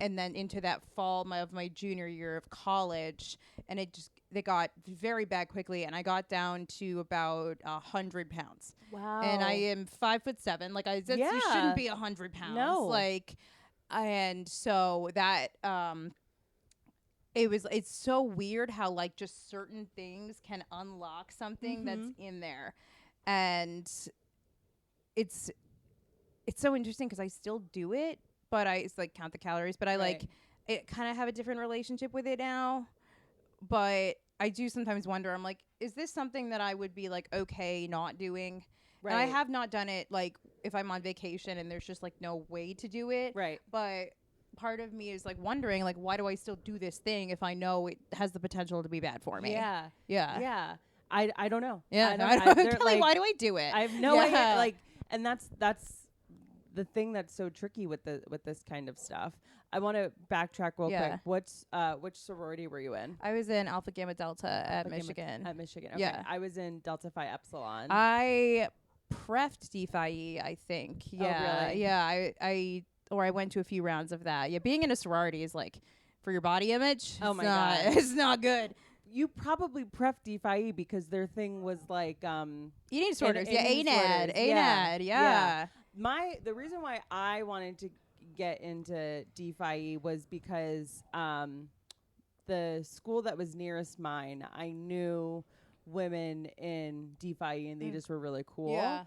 S2: And then into that fall of my junior year of college, and they got very bad quickly, and I got down to about 100 pounds.
S1: Wow.
S2: And I am 5'7". Like you shouldn't be 100 pounds.
S1: No.
S2: Like, and so that it's so weird how like just certain things can unlock something that's in there, and it's so interesting because I still do it, but it's like count the calories, but I like it kind of have a different relationship with it now. But I do sometimes wonder, I'm like, is this something that I would be like okay not doing? Right. And I have not done it like if I'm on vacation and there's just like no way to do it.
S1: Right.
S2: But part of me is like wondering like, why do I still do this thing if I know it has the potential to be bad for me?
S1: Yeah.
S2: Yeah.
S1: Yeah. I don't know.
S2: Yeah. Kelly, like, why do I do it?
S1: I have no idea. Like, and that's the thing that's so tricky with this kind of stuff. I want to backtrack real quick. Which sorority were you in?
S2: I was in Alpha Gamma Delta at Michigan.
S1: At Michigan. Okay.
S2: Yeah.
S1: I was in Delta Phi Epsilon.
S2: I pref'd D-Phi, I think. Yeah.
S1: Oh, really?
S2: Yeah. I went to a few rounds of that. Yeah. Being in a sorority is like for your body image.
S1: Oh my God.
S2: It's not good.
S1: You probably pref'd D-Phi because their thing was like
S2: eating disorders. Yeah. ANAD. Yeah.
S1: The reason why I wanted to get into D-Phi was because the school that was nearest mine, I knew women in D-Phi and they just were really cool.
S2: Yeah.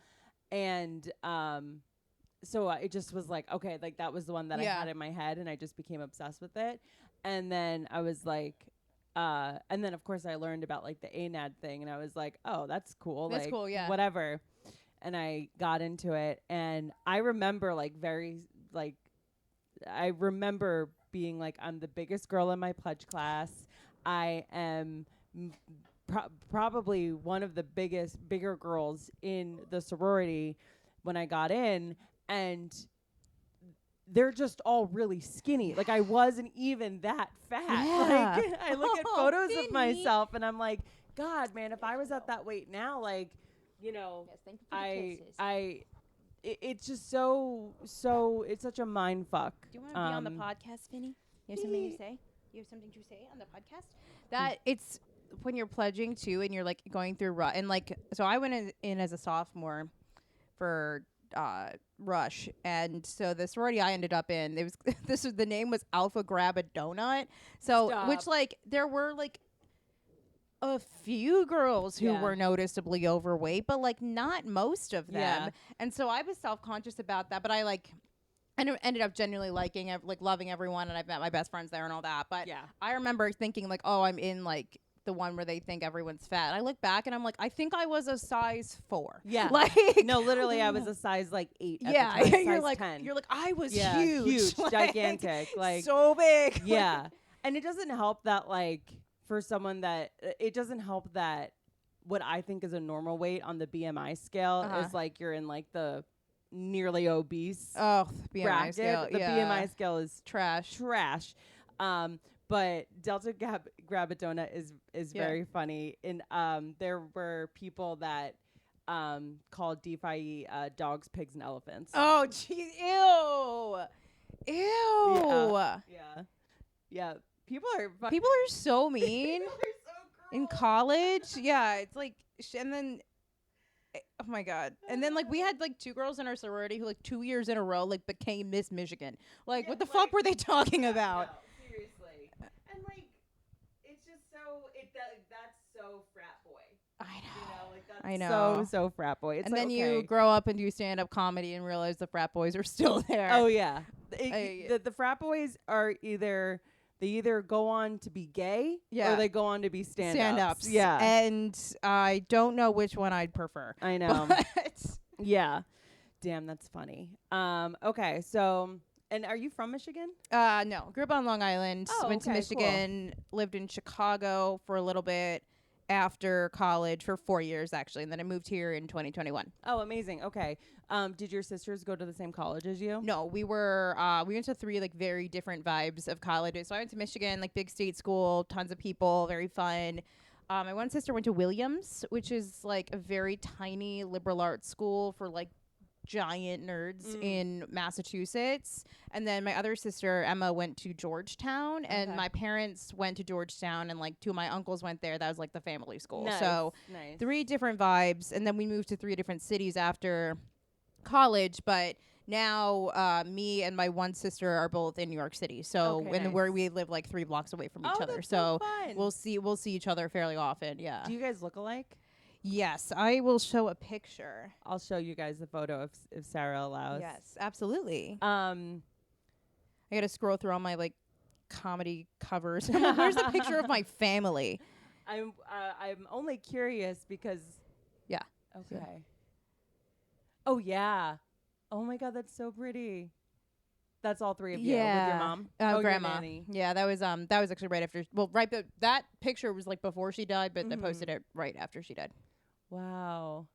S1: And so it just was like, okay, like that was the one that I had in my head, and I just became obsessed with it. And then I was like, and then of course I learned about like the ANAD thing, and I was like, oh, that's cool.
S2: That's
S1: like,
S2: cool, yeah.
S1: Whatever. And I got into it, and I remember I remember being like, I'm the biggest girl in my pledge class. I am probably one of the bigger girls in the sorority when I got in, and they're just all really skinny. Like I wasn't even that fat.
S2: Yeah.
S1: Like I look at photos of myself and I'm like, God, man, if I was at that weight now, like, you know,
S2: yes, thank you for the kisses.
S1: It's just so it's such a mind fuck.
S2: Do you want to be on the podcast, Vinny? You have something to say? You have something to say on the podcast? That it's when you're pledging too, and you're like going through and like, so I went in as a sophomore, for Rush, and so the sorority I ended up in, it was the name was Alpha Grab a Donut. So
S1: Stop.
S2: which like there were like a few girls who were noticeably overweight, but like not most of them.
S1: Yeah.
S2: And so I was self-conscious about that, but I like ended up genuinely liking it, like loving everyone, and I've met my best friends there and all that. But I remember thinking like, oh, I'm in like the one where they think everyone's fat. And I look back and I'm like, I think I was a size 4.
S1: Yeah.
S2: Like
S1: no, literally I was a size like 8 at
S2: yeah,
S1: the time,
S2: you're
S1: size
S2: like
S1: 10.
S2: you're like I was
S1: huge,
S2: huge, like,
S1: gigantic, like
S2: so big.
S1: Yeah. And it doesn't help that like for someone that it doesn't help that what I think is a normal weight on the BMI scale is like you're in like the nearly obese
S2: BMI
S1: bracket.
S2: scale.
S1: The BMI scale is
S2: trash.
S1: But Delta Grab a Donut is very funny. And there were people that called DeFi dogs, pigs, and elephants.
S2: Oh, geez. Ew.
S1: Yeah. People are
S2: so mean.
S1: People are so
S2: In college. Yeah, it's like, and then, oh my God. And then like we had like 2 girls in our sorority who like 2 years in a row like became Miss Michigan. Like what the fuck were they talking about?
S1: No, seriously. And like, it's just that's so frat boy.
S2: I know.
S1: You know, like that's
S2: I know.
S1: so frat boy. It's
S2: and
S1: like,
S2: then
S1: okay.
S2: you grow up and do stand-up comedy and realize the frat boys are still there.
S1: Oh yeah. The frat boys are they either go on to be gay or they go on to be stand-ups. Yeah.
S2: And I don't know which one I'd prefer.
S1: I know. Yeah. Damn, that's funny. Okay, so and are you from Michigan?
S2: No. Grew up on Long Island.
S1: Oh,
S2: went to Michigan. Cool. Lived in Chicago for a little bit after college for 4 years actually, and then I moved here in 2021.
S1: Oh, amazing. Okay. Did your sisters go to the same college as you?
S2: No, we went to 3 like very different vibes of colleges. So I went to Michigan, like big state school, tons of people, very fun. My one sister went to Williams, which is like a very tiny liberal arts school for like giant nerds in Massachusetts. And then my other sister Emma went to Georgetown, and my parents went to Georgetown, and like 2 of my uncles went there. That was like the family school.
S1: Nice.
S2: So 3 different vibes. And then we moved to 3 different cities after college, but now me and my one sister are both in New York City. So where we live like 3 blocks away from each other.
S1: That's
S2: so
S1: fun.
S2: we'll see each other fairly often. Yeah.
S1: Do you guys look alike?
S2: Yes, I will show a picture.
S1: I'll show you guys the photo if Sarah allows.
S2: Yes, absolutely.
S1: I
S2: got to scroll through all my like comedy covers. I'm like, where's the picture of my family?
S1: I'm only curious because
S2: yeah.
S1: Okay. Oh yeah. Oh my God, that's so pretty. That's all 3 of you with your mom.
S2: Grandma.
S1: Your nanny.
S2: Yeah, that was actually right after. Well, right, but that picture was like before she died, but they posted it right after she died.
S1: Wow.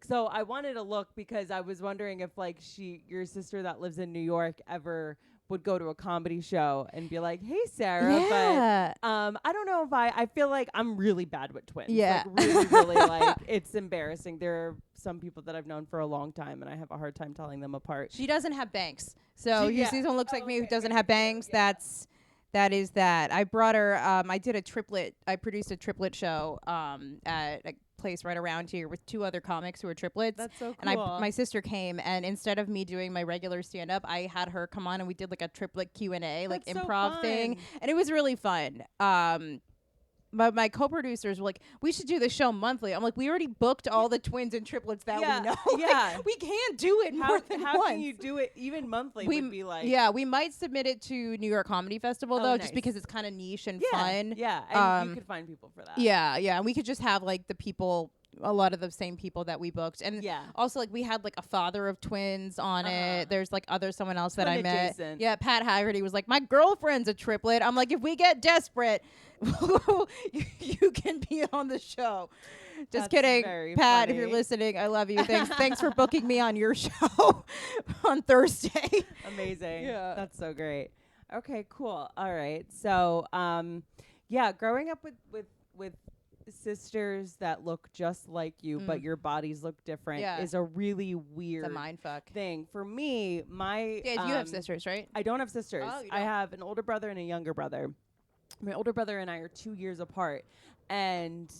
S1: So I wanted to look because I was wondering if like your sister that lives in New York ever would go to a comedy show and be like, "Hey, Sarah," but I don't know if I feel like I'm really bad with twins.
S2: Yeah,
S1: like, really, like it's embarrassing. There are some people that I've known for a long time, and I have a hard time telling them apart.
S2: She doesn't have bangs, so you see someone looks like me who doesn't have bangs. Yeah. That is that. I brought her. I did a triplet. I produced a triplet show at a place right around here with 2 other comics who are triplets.
S1: That's so cool.
S2: And my sister came, and instead of me doing my regular stand up, I had her come on and we did like a triplet Q&A, like improv thing, and it was really fun. But my co-producers were like, "We should do the show monthly." I'm like, "We already booked all the twins and triplets that we know.
S1: Yeah,
S2: we can't do it more than
S1: how
S2: once.
S1: Can you do it even monthly? Would be like,
S2: yeah, we might submit it to New York Comedy Festival though, just because it's kind of niche and fun.
S1: Yeah, and you could find people for that.
S2: Yeah, and we could just have like the people. A lot of the same people that we booked, and also like we had like a father of twins on it. There's like someone else that I met.
S1: Adjacent.
S2: Yeah, Pat Haggerty was like, my girlfriend's a triplet. I'm like, if we get desperate, you can be on the show. Just kidding, Pat.
S1: Funny.
S2: If you're listening, I love you. Thanks for booking me on your show on Thursday.
S1: Amazing. Yeah, that's so great. Okay, cool. All right. So, growing up with sisters that look just like you, but your bodies look different is a really weird
S2: it's a mindfuck
S1: thing. For me,
S2: you have sisters, right?
S1: I don't have sisters.
S2: Oh, you don't?
S1: I have an older brother and a younger brother. My older brother and I are 2 years apart, and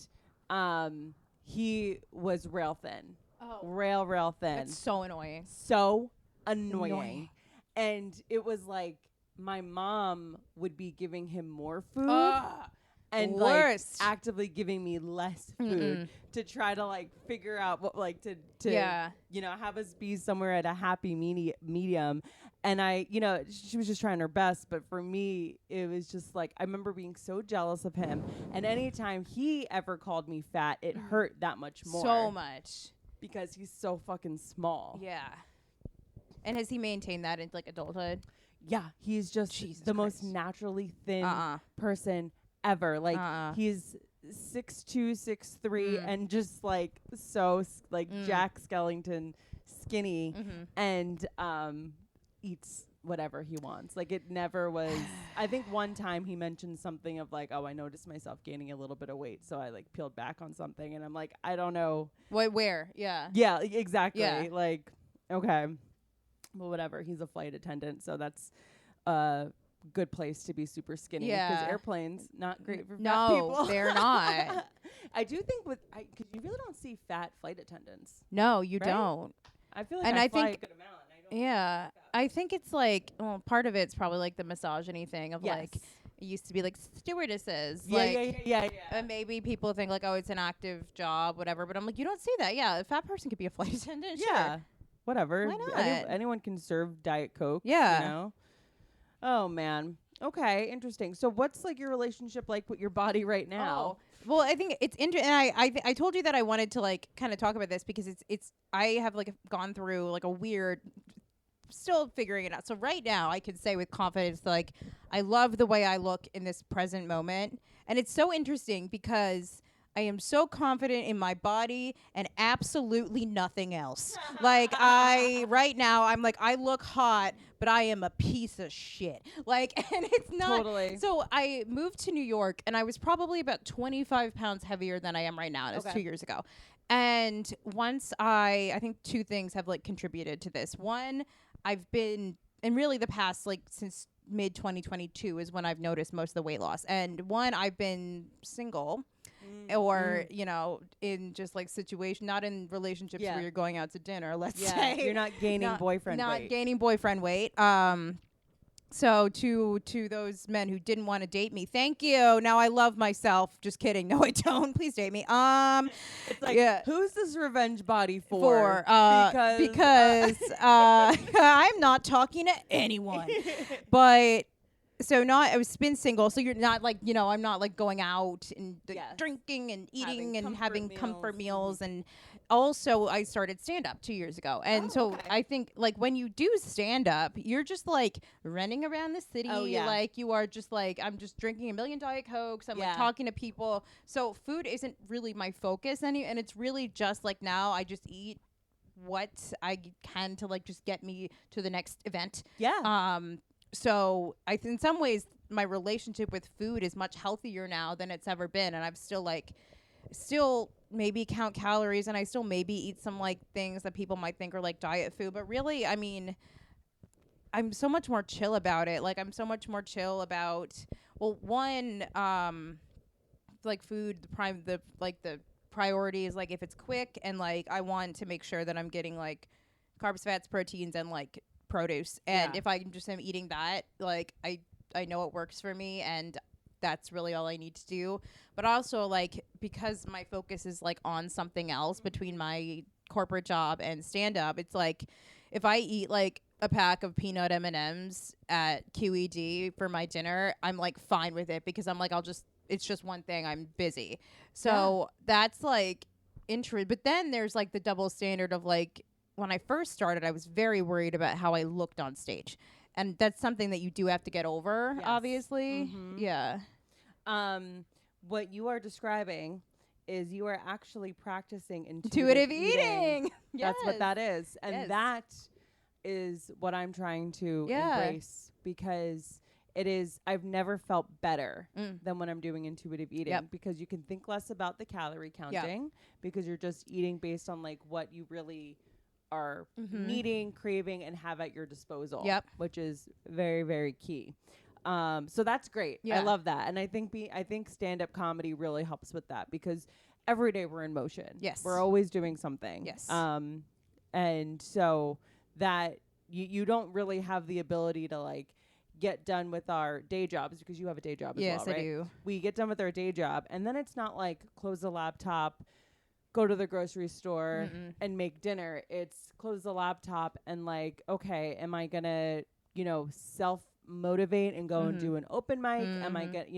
S1: he was rail thin. Real thin.
S2: That's so annoying.
S1: So annoying. And it was like my mom would be giving him more food and like actively giving me less food to try to like figure out what like to you know, have us be somewhere at a happy medium. And I, you know, she was just trying her best, but for me it was just like I remember being so jealous of him, and anytime he ever called me fat, it hurt that much more.
S2: So much.
S1: Because he's so fucking small.
S2: Yeah. And has he maintained that in like adulthood?
S1: Yeah, he's just
S2: Jesus
S1: the
S2: Christ.
S1: most naturally thin person ever. Like he's 6'2", 6'3", and just like so like Jack Skellington skinny, and eats whatever he wants. Like it never was. I think one time he mentioned something of like, oh, I noticed myself gaining a little bit of weight, so I like peeled back on something, and I'm like, I don't know.
S2: Wait, where? Yeah.
S1: Yeah, exactly.
S2: Yeah.
S1: Like, okay. Well, whatever. He's a flight attendant, so that's a good place to be super skinny.
S2: Yeah.
S1: Because airplanes, not great for fat
S2: No,
S1: people.
S2: they're not.
S1: I do think because you really don't see fat flight attendants.
S2: No, you
S1: Right?
S2: don't.
S1: I feel like
S2: And
S1: I
S2: I
S1: fly
S2: think-
S1: a good amount. I don't
S2: Yeah.
S1: like that.
S2: I think it's like, well, part of it's probably like the misogyny thing of
S1: Yes.
S2: like, it used to be like stewardesses.
S1: Yeah,
S2: like,
S1: yeah.
S2: And maybe people think like, oh, it's an active job, whatever. But I'm like, you don't see that. Yeah, a fat person could be a flight attendant.
S1: Yeah.
S2: Sure.
S1: Whatever.
S2: Why not?
S1: Anyone can serve Diet Coke.
S2: Yeah.
S1: You know? Oh, man. Okay, interesting. So what's like your relationship like with your body right now?
S2: Oh. Well, I think it's interesting. And I told you that I wanted to like kind of talk about this because it's I have like gone through like a weird, still figuring it out. So right now I can say with confidence, like I love the way I look in this present moment. And it's so interesting because I am so confident in my body and absolutely nothing else. Like right now, I'm like, I look hot, but I am a piece of shit. Like, and it's not.
S1: Totally.
S2: So I moved to New York and I was probably about 25 pounds heavier than I am right now. And it was 2 years ago. And once I think two things have like contributed to this. One, I've been, and really the past, like since mid 2022 is when I've noticed most of the weight loss. And one, I've been single. Or, you know, in just like situation, not in relationships where you're going out to dinner, let's say.
S1: You're not gaining boyfriend weight.
S2: Not gaining boyfriend weight. So to those men who didn't want to date me, thank you. Now I love myself. Just kidding. No, I don't. Please date me.
S1: It's like, who's this revenge body for?
S2: Because I'm not talking to anyone. But so I've been single, so you're not like, you know, I'm not like going out and drinking and eating and having comfort meals. And also I started stand up 2 years ago. And I think like when you do stand up, you're just like running around the city. Like you are just like, I'm just drinking a million Diet Cokes. I'm like talking to people. So food isn't really my focus and it's really just like now I just eat what I can to like just get me to the next event. Yeah. So I think in some ways my relationship with food is much healthier now than it's ever been. And I've still maybe count calories and I still maybe eat some like things that people might think are like diet food. But really, I mean, I'm so much more chill about it. Like I'm so much more chill about, well, one, like food, the priority is like if it's quick and like I want to make sure that I'm getting like carbs, fats, proteins, and like produce. And if I just am eating that, like I know it works for me and that's really all I need to do. But also like because my focus is like on something else between my corporate job and stand up, it's like if I eat like a pack of peanut M&Ms at QED for my dinner, I'm like fine with it because I'm like it's just one thing, I'm busy. So that's like but then there's like the double standard of like when I first started, I was very worried about how I looked on stage. And that's something that you do have to get over, obviously. Yeah.
S1: What you are describing is you are actually practicing
S2: intuitive eating.
S1: That's what that is. And that is what I'm trying to embrace because I've never felt better than when I'm doing intuitive eating because you can think less about the calorie counting because you're just eating based on like what you really are needing, craving, and have at your disposal, which is very, very key. So that's great. I love that. And I think stand-up comedy really helps with that because every day we're in motion.
S2: Yes.
S1: We're always doing something.
S2: Yes.
S1: And so that you don't really have the ability to like get done with our day jobs, because you have a day job as well, right?
S2: Yes, I do.
S1: We get done with our day job, and then it's not like close the laptop, go to the grocery store and make dinner. It's close the laptop and like, okay, am I gonna, self motivate and go and do an open mic? Am I get,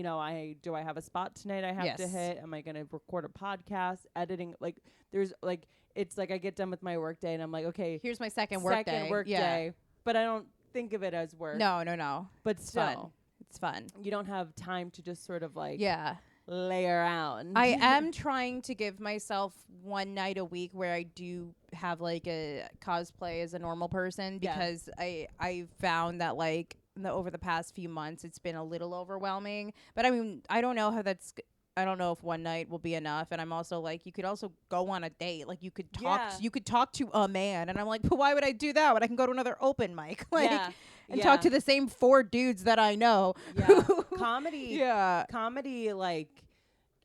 S1: do I have a spot tonight I have to hit? Am I gonna record a podcast, editing? Like, there's like, it's like I get done with my work day and I'm like, okay,
S2: here's my second work
S1: day, but I don't think of it as work.
S2: No.
S1: But
S2: It's
S1: still,
S2: fun. It's fun.
S1: you don't have time to just sort of like
S2: Yeah.
S1: lay around.
S2: I am trying to give myself one night a week where I do have like a cosplay as a normal person, because I found that like over the past few months it's been a little overwhelming. But I mean, I don't know if one night will be enough. And I'm also like, you could also go on a date. Like you could talk to a man. And I'm like, but why would I do that when I can go to another open mic? Like and talk to the same 4 dudes that I know.
S1: Yeah. Comedy.
S2: Yeah.
S1: Comedy, like,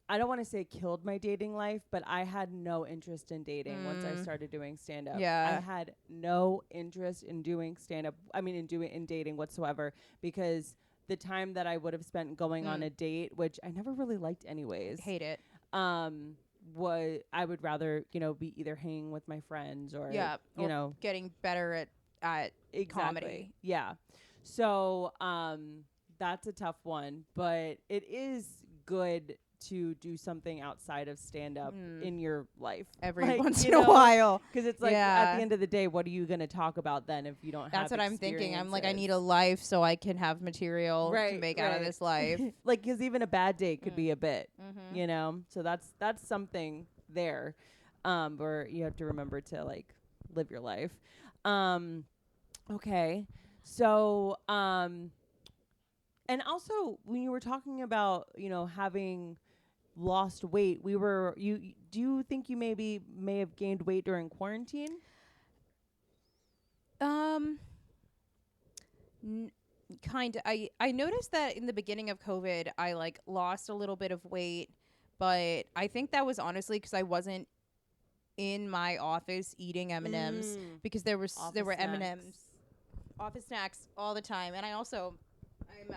S1: I don't want to say killed my dating life, but I had no interest in dating once I started doing stand up.
S2: Yeah.
S1: I had no interest in doing stand up. I mean, in dating whatsoever, because the time that I would have spent going on a date, which I never really liked anyways.
S2: Hate it.
S1: Was I would rather, be either hanging with my friends or,
S2: getting better at comedy.
S1: Yeah. So, that's a tough one, but it is good to do something outside of stand up in your life
S2: every once in a while,
S1: because it's like at the end of the day, what are you going to talk about then if you don't have
S2: That's what I'm thinking. I'm like, I need a life so I can have material to make out of this life.
S1: Like, because even a bad date could be a bit, so that's something there, where you have to remember to like live your life. Okay, so and also when you were talking about having lost weight, do you think you may have gained weight during quarantine?
S2: Kind of. I noticed that in the beginning of COVID, I like lost a little bit of weight, but I think that was honestly because I wasn't in my office eating M&Ms, because there were M&Ms, office snacks all the time. And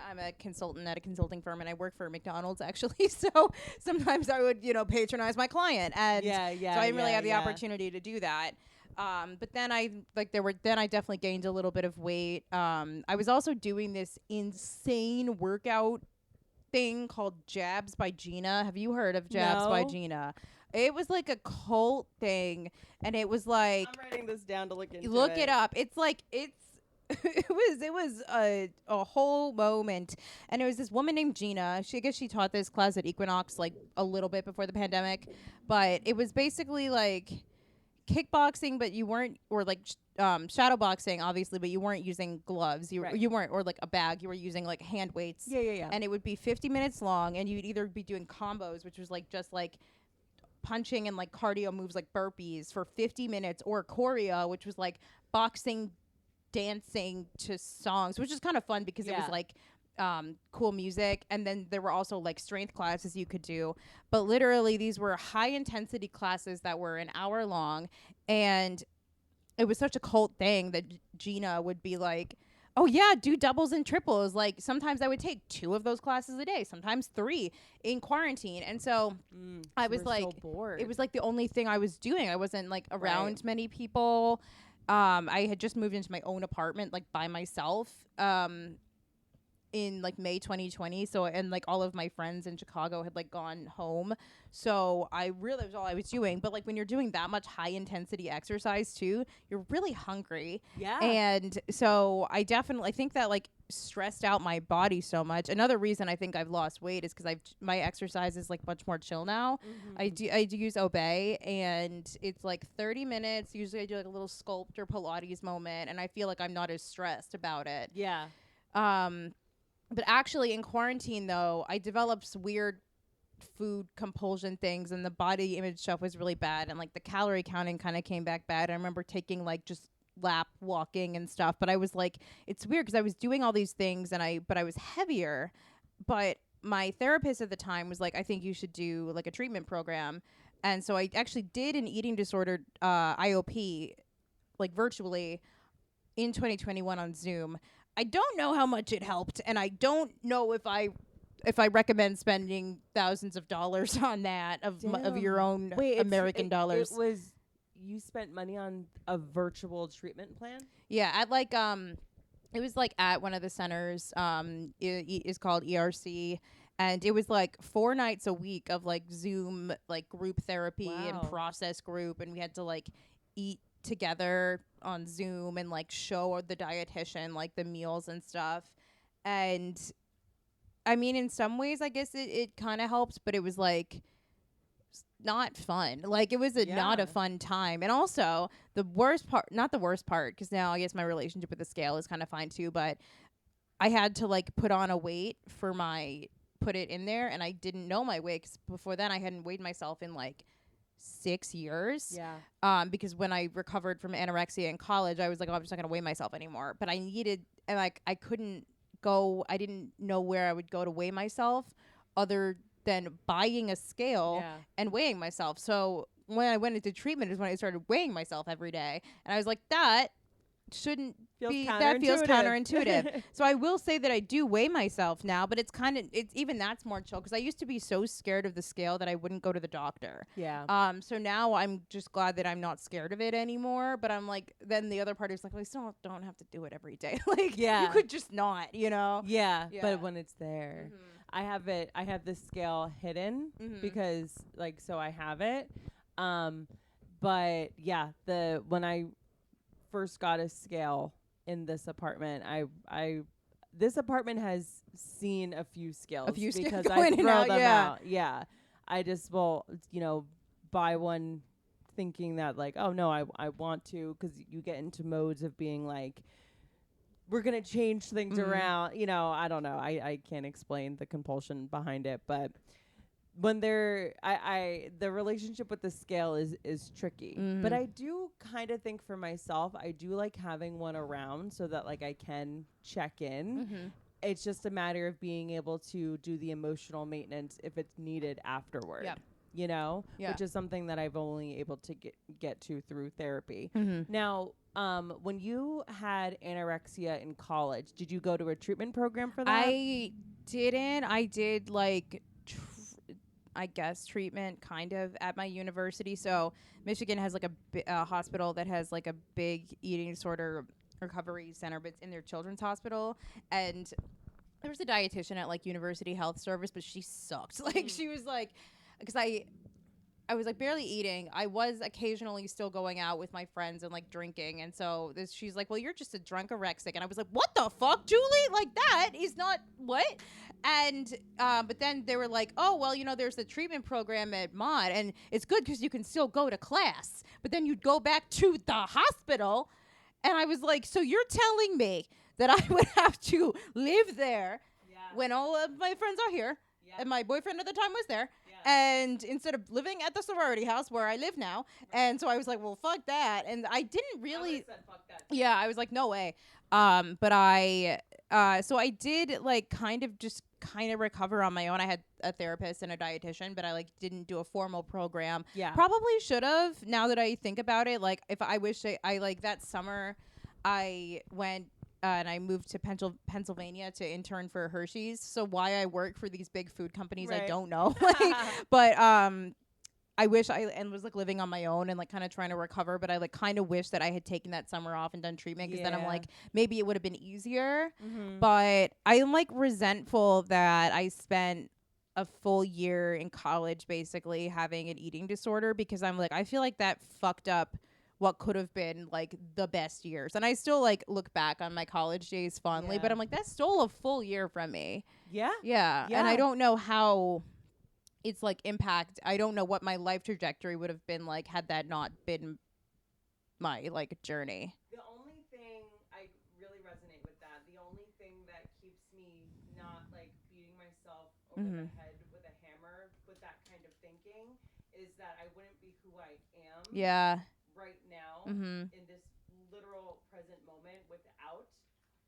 S2: I'm a consultant at a consulting firm, and I work for McDonald's actually. So sometimes I would, patronize my client, and so I didn't really have the opportunity to do that. But then I definitely gained a little bit of weight. I was also doing this insane workout thing called Jabs by Gina. Have you heard of Jabs by Gina? It was like a cult thing, and it was like,
S1: I'm writing this down to look into.
S2: Look it up. It's like it was a whole moment. And it was this woman named Gina. I guess she taught this class at Equinox like a little bit before the pandemic, but it was basically like kickboxing, but you weren't, or like shadow boxing obviously, but you weren't using gloves. You weren't, or like a bag. You were using like hand weights.
S1: Yeah.
S2: And it would be 50 minutes long, and you'd either be doing combos, which was like just like punching and like cardio moves like burpees for 50 minutes, or choreo, which was like boxing, dancing to songs, which is kind of fun because it was like cool music. And then there were also like strength classes you could do, but literally these were high intensity classes that were an hour long. And it was such a cult thing that Gina would be like, oh yeah, do doubles and triples. Like sometimes I would take 2 of those classes a day, sometimes 3 in quarantine. And so I was like,
S1: so bored.
S2: It was like the only thing I was doing. I wasn't like around many people. I had just moved into my own apartment, like by myself, in like May 2020. So, and like all of my friends in Chicago had like gone home. So I really, that was all I was doing. But like when you're doing that much high intensity exercise too, you're really hungry.
S1: Yeah.
S2: And so I think that like stressed out my body so much. Another reason I think I've lost weight is because my exercise is like much more chill now. I do use Obey, and it's like 30 minutes. Usually I do like a little sculpt or Pilates moment, and I feel like I'm not as stressed about it.
S1: Yeah.
S2: But actually in quarantine though, I developed weird food compulsion things, and the body image stuff was really bad, and like the calorie counting kind of came back bad. I remember taking like just lap walking and stuff, but I was like, it's weird because I was doing all these things but I was heavier. But my therapist at the time was like, I think you should do like a treatment program. And so I actually did an eating disorder IOP, like virtually, in 2021 on Zoom. I don't know how much it helped, and I don't know if I recommend spending thousands of dollars on that of your own American dollars.
S1: It was you spent money on a virtual treatment plan?
S2: Yeah, at like it was like at one of the centers. It is called ERC, and it was like 4 nights a week of like Zoom like group therapy and
S1: Wow.
S2: process group, and we had to like eat together on Zoom and like show the dietitian like the meals and stuff. And I mean, in some ways, I guess it kind of helped, but it was like not fun. Like it was not a fun time. And also the worst part, not the worst part, because now I guess my relationship with the scale is kind of fine too, but I had to like put on a weight for put it in there, and I didn't know my weight 'cause before then I hadn't weighed myself in like 6 years.
S1: Yeah.
S2: Because when I recovered from anorexia in college, I was like, oh, I'm just not gonna weigh myself anymore. But I needed, and like I couldn't go. I didn't know where I would go to weigh myself, other than buying a scale
S1: Yeah.
S2: and weighing myself. So when I went into treatment is when I started weighing myself every day, and I was like, that shouldn't
S1: Feels
S2: that feels
S1: counterintuitive.
S2: counterintuitive. So I will say that I do weigh myself now, but it's even that's more chill because I used to be so scared of the scale that I wouldn't go to the doctor.
S1: Yeah.
S2: So now I'm just glad that I'm not scared of it anymore. But I'm like, then the other part is like, well, I still don't have to do it every day. Like,
S1: Yeah.
S2: you could just not, you know.
S1: Yeah,
S2: Yeah.
S1: but when it's there, I have this scale hidden because like so I have it. But yeah, when I first got a scale in this apartment, I this apartment has seen a few scales because
S2: go
S1: I
S2: in and
S1: throw
S2: out,
S1: them
S2: yeah.
S1: out. Yeah. I just will, buy one thinking that like, oh no, I want to, because you get into modes of being like, we're going to change things around. I don't know. I can't explain the compulsion behind it, but when the relationship with the scale is tricky. But I do kind of think for myself, I do like having one around so that like I can check in. It's just a matter of being able to do the emotional maintenance if it's needed afterward.
S2: Yep.
S1: Yeah. Which is something that I've only able to get to through therapy. Now, when you had anorexia in college, did you go to a treatment program for that?
S2: I didn't. I did like I guess treatment kind of at my university. So Michigan has like a hospital that has like a big eating disorder recovery center, but it's in their children's hospital. And there was a dietitian at like University Health Service, but she sucked. Like she was like, because I was like barely eating. I was occasionally still going out with my friends and like drinking. And so she's like, well, you're just a drunk anorexic. And I was like, what the fuck, Julie? Like that is not what? And but then they were like, oh, well, there's a treatment program at Mod, and it's good because you can still go to class. But then you'd go back to the hospital. And I was like, so you're telling me that I would have to live there when all of my friends are here, and my boyfriend at the time was there, and instead of living at the sorority house where I live now. And so I was like, well, fuck that. And I didn't really
S1: said fuck that.
S2: Yeah, I was like, no way. But so I did like kind of recover on my own. I had a therapist and a dietitian, but I like didn't do a formal program.
S1: Yeah.
S2: Probably should have, now that I think about it. Like if I wish I like that summer I went and I moved to Pennsylvania to intern for Hershey's. So why I work for these big food companies, I don't know. But I wish and was like living on my own and like kind of trying to recover, but I like kind of wish that I had taken that summer off and done treatment, because then I'm like, maybe it would have been easier. But I'm like resentful that I spent a full year in college basically having an eating disorder, because I'm like, I feel like that fucked up what could have been like the best years. And I still like look back on my college days fondly, but I'm like, that stole a full year from me.
S1: Yeah.
S2: And I don't know how it's like I don't know what my life trajectory would have been like had that not been my like journey.
S1: The only thing I really resonate with that, the only thing that keeps me not like beating myself over the head with a hammer with that kind of thinking, is that I wouldn't be who I am right now in this literal present moment without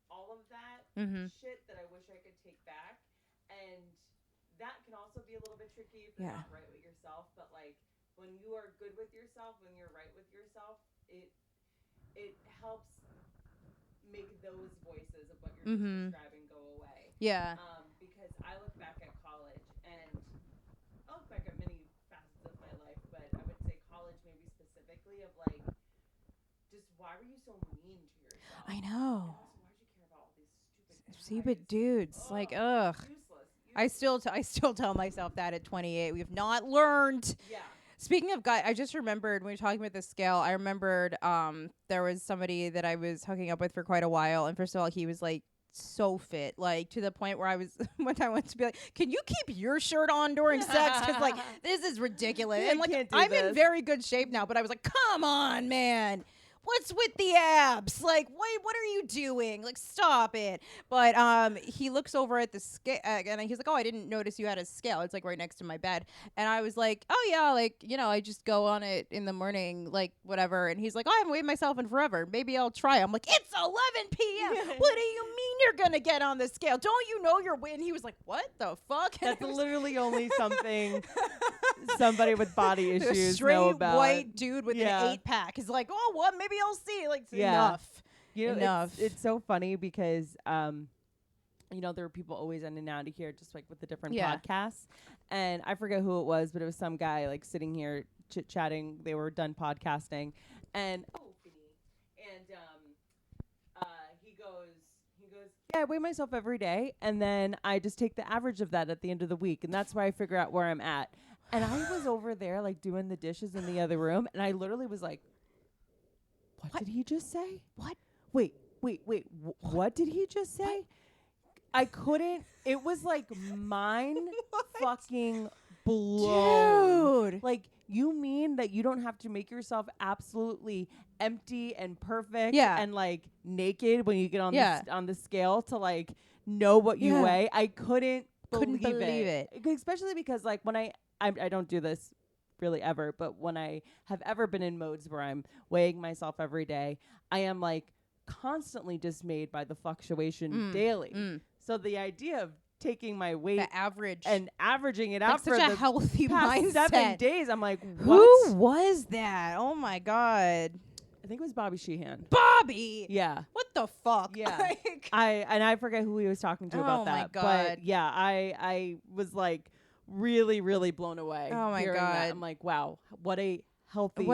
S1: all of that shit that I wish I could take back. And that can also be a little bit tricky if you're not right with yourself, but like when you are good with yourself, when you're right with yourself, it helps make those voices of what you're just describing go away.
S2: Yeah.
S1: Because I look back at college, and I look back at many facets of my life, but I would say college maybe specifically of like, just why were you so mean to yourself?
S2: I know.
S1: And also, why'd you care about all these
S2: Stupid
S1: guys?
S2: dudes.
S1: Ugh,
S2: Like, ugh.
S1: useless.
S2: I still tell myself that at 28. We have not learned.
S1: Yeah.
S2: Speaking of guy, I just remembered when we were talking about the scale, I remembered there was somebody that I was hooking up with for quite a while, and first of all, he was like so fit, like to the point where I was one time I went to be like, "Can you keep your shirt on during sex? Because like this is ridiculous."
S1: Yeah,
S2: and like
S1: I'm
S2: in very good shape now, but I was like, "Come on, man." What's with the abs? Like, what are you doing? Like, stop it. But he looks over at the scale, and he's like, "Oh, I didn't notice you had a scale. It's like right next to my bed." And I was like, "Oh yeah, like I just go on it in the morning, like whatever." And he's like, "Oh, I haven't weighed myself in forever. Maybe I'll try." I'm like, "It's 11 p.m. What do you mean you're gonna get on the scale? Don't you know you're weighing?" He was like, "What the fuck?" And
S1: That's literally only something somebody with body issues
S2: a straight
S1: know about.
S2: white dude with an 8-pack is like, "Oh, what? Maybe I'll see." Like, enough. Enough.
S1: It's so funny because there were people always in and out of here just like with the different podcasts. And I forget who it was, but it was some guy like sitting here chit-chatting. They were done podcasting. And he goes, "Yeah, I weigh myself every day, and then I just take the average of that at the end of the week, and that's where I figure out where I'm at." And I was over there like doing the dishes in the other room, and I literally was like, What did he just say?
S2: What?
S1: Wait. What did he just say? I couldn't. It was like mind fucking blown.
S2: Dude.
S1: Like, you mean that you don't have to make yourself absolutely empty and perfect and like naked when you get on on the scale to like know what you weigh? I couldn't believe it. Especially because like when I don't do this really ever, but when I have ever been in modes where I'm weighing myself every day, I am like constantly dismayed by the fluctuation daily. So the idea of taking my weight
S2: the average
S1: and averaging it out
S2: such
S1: for
S2: a
S1: the
S2: healthy
S1: past
S2: mindset.
S1: 7 days, I'm like, what?
S2: Who was that? Oh my god.
S1: I think it was Bobby Sheehan.
S2: Bobby.
S1: Yeah.
S2: What the fuck?
S1: Yeah. I forget who he was talking to about that.
S2: Oh my god.
S1: But yeah, I was like really, really blown away.
S2: Oh my god.
S1: That. I'm like, wow, what a healthy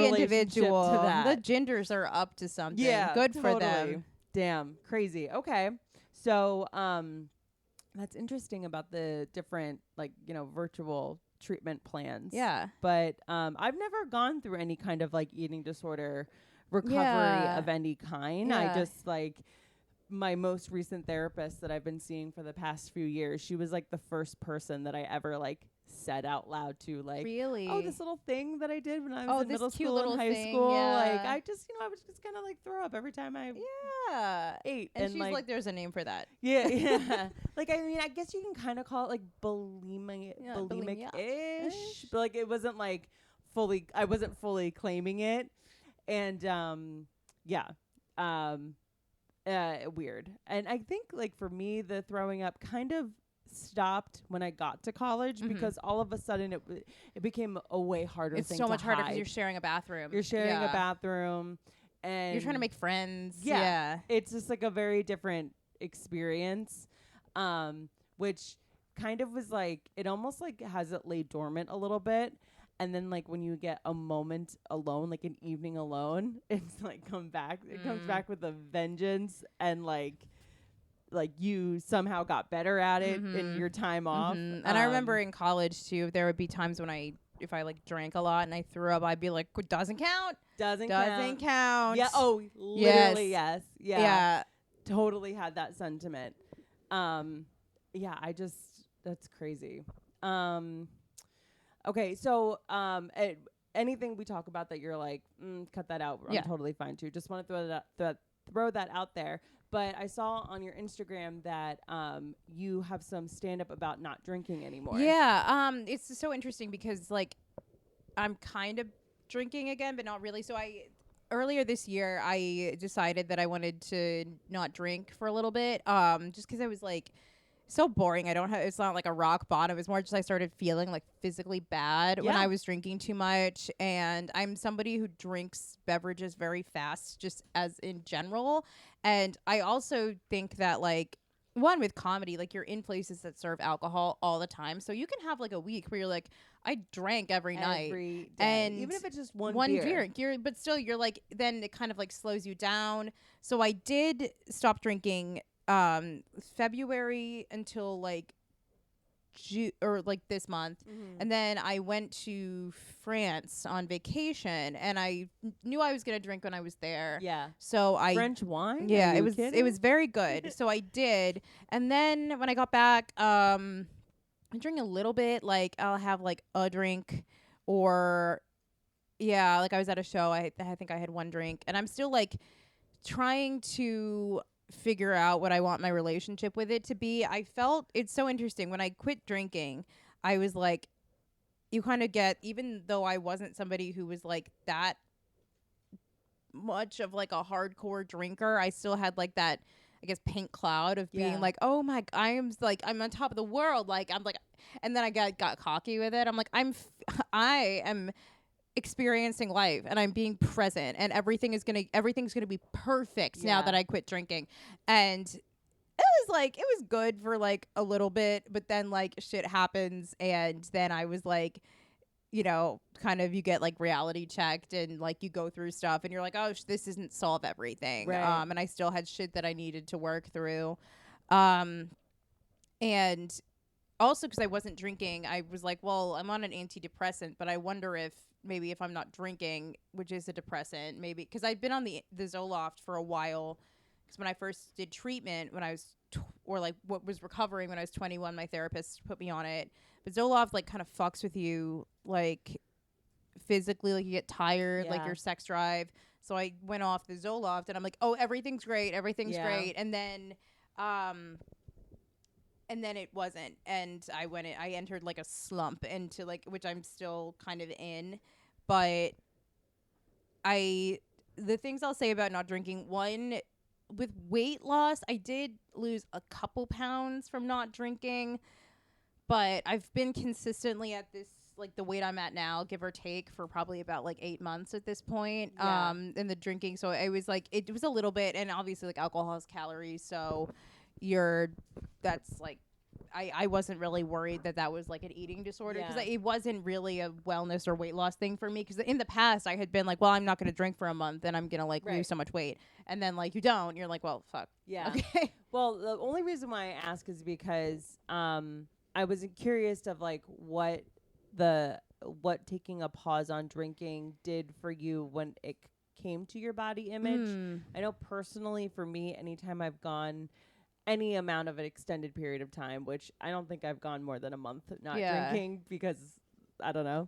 S2: individual.
S1: to that.
S2: The genders are up to something.
S1: Yeah,
S2: good
S1: totally.
S2: for them.
S1: Damn, crazy. Okay. So that's interesting about the different virtual treatment plans.
S2: Yeah.
S1: But I've never gone through any kind of like eating disorder recovery of any kind. I just like my most recent therapist that I've been seeing for the past few years, she was like the first person that I ever like said out loud to, like,
S2: really?
S1: Oh, this little thing that I did when I was in middle
S2: cute
S1: school
S2: little
S1: and high
S2: thing,
S1: school.
S2: yeah.
S1: Like I was just kind of like throw up every time I ate.
S2: And she's like, there's a name for that.
S1: Yeah. Like, I mean, I guess you can kind of call it like bulimic-ish. But like it wasn't like I wasn't fully claiming it. And weird. And I think like for me, the throwing up kind of stopped when I got to college because all of a sudden it became a way harder thing to hide.
S2: It's so much harder because you're sharing a bathroom.
S1: You're sharing a bathroom and
S2: you're trying to make friends.
S1: Yeah. It's just like a very different experience, which kind of was like, it almost like has it laid dormant a little bit. And then like when you get a moment alone, like an evening alone, it's like it comes back with a vengeance, and like you somehow got better at it in your time off.
S2: And I remember in college too, there would be times when if I like drank a lot and I threw up, I'd be like, doesn't count.
S1: Doesn't
S2: count.
S1: Yeah. Oh, literally. Yes. Yeah. Totally had that sentiment. That's crazy. Okay. So, anything we talk about that you're like, cut that out. I'm totally fine too. Just want to throw that out there. But I saw on your Instagram that you have some stand-up about not drinking anymore.
S2: Yeah, it's so interesting because, like, I'm kind of drinking again, but not really. So earlier this year, I decided that I wanted to not drink for a little bit, just because I was, like, so boring. I don't have, it's not like a rock bottom. It's more just I started feeling like physically bad when
S1: Yeah.
S2: I was drinking too much. And I'm somebody who drinks beverages very fast, just as in general. And I also think that, like, one with comedy, like, you're in places that serve alcohol all the time. So you can have like a week where you're like, I drank every night.
S1: Every day.
S2: And
S1: even if it's just one
S2: beer.
S1: beer.
S2: But still, you're like, then it kind of like slows you down. So I did stop drinking February until like or like this month. And then I went to France on vacation, and I knew I was going to drink when I was there.
S1: Yeah.
S2: So I
S1: French wine?
S2: yeah,
S1: Are you
S2: it was
S1: kidding?
S2: very good. So I did. And then when I got back, I drink a little bit. Like, I'll have like a drink, or yeah, like I was at a show. I think I had one drink, and I'm still like trying to figure out what I want my relationship with it to be. I felt it's so interesting when I quit drinking. I was like, you kind of get, even though I wasn't somebody who was like that much of like a hardcore drinker, I still had like that, I guess, pink cloud of being like, oh my, I'm on top of the world. Like, I'm like, and then I got cocky with it. I'm like, I am experiencing life, and I'm being present, and everything's gonna be perfect now that I quit drinking. And it was good for like a little bit, but then like shit happens, and then I was like, kind of, you get like reality checked, and like you go through stuff, and you're like, oh, this doesn't solve everything.
S1: Right.
S2: And I still had shit that I needed to work through. And also, because I wasn't drinking, I was like, well, I'm on an antidepressant, but I wonder if maybe if I'm not drinking, which is a depressant, maybe because I'd been on the Zoloft for a while. Because when I first did treatment, when I was or like what was recovering when I was 21, my therapist put me on it. But Zoloft like kind of fucks with you like physically, like you get tired, like your sex drive. So I went off the Zoloft, and I'm like, oh, everything's great, great, and then it wasn't, and I entered like a slump into like, which I'm still kind of in. But the things I'll say about not drinking, one, with weight loss, I did lose a couple pounds from not drinking, but I've been consistently at this, like the weight I'm at now, give or take, for probably about like 8 months at this point. In the drinking. So it was like, it was a little bit, and obviously like alcohol has calories, so that's like, I wasn't really worried that was like an eating disorder, because it wasn't really a wellness or weight loss thing for me. Because in the past I had been like, well, I'm not going to drink for a month, and I'm going to like lose so much weight. And then like you don't, you're like, well, fuck.
S1: Yeah.
S2: Okay.
S1: Well, the only reason why I ask is because I was curious of like what taking a pause on drinking did for you when it came to your body image. I know personally for me, anytime I've gone any amount of an extended period of time, which I don't think I've gone more than a month not drinking, because I don't know.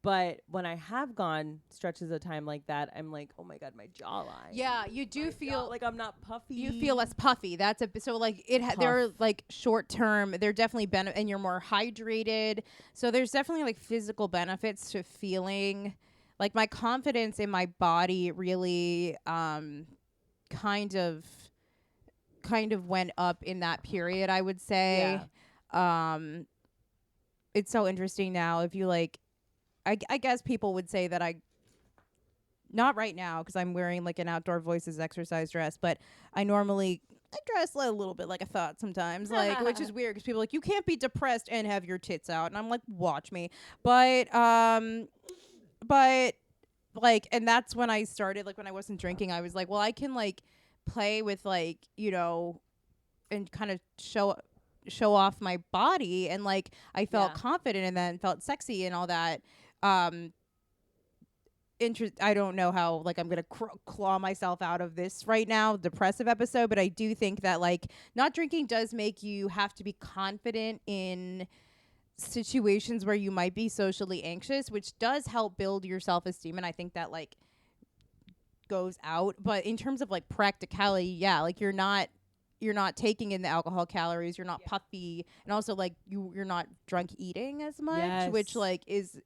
S1: But when I have gone stretches of time like that, I'm like, oh my God, my jawline.
S2: Yeah, you do feel
S1: like I'm not puffy.
S2: You feel less puffy. That's so like they're like short term. They're definitely and you're more hydrated. So there's definitely like physical benefits to feeling like my confidence in my body really kind of went up in that period, I would say. It's so interesting now. If you like, I guess people would say that not right now, because I'm wearing like an Outdoor Voices exercise dress, but I dress a little bit like a thought sometimes, like, which is weird because people are like, you can't be depressed and have your tits out, and I'm like, watch me. But like, and that's when I started, like, when I wasn't drinking, I was like, well, I can like play with like, and kind of show off my body, and like I felt confident in that and felt sexy and all that. I don't know how like I'm gonna claw myself out of this right now, depressive episode, but I do think that like not drinking does make you have to be confident in situations where you might be socially anxious, which does help build your self-esteem, and I think that like goes out. But in terms of like practicality, like you're not you're not taking in the alcohol calories, you're not puffy, and also like you're not drunk eating as much, which like is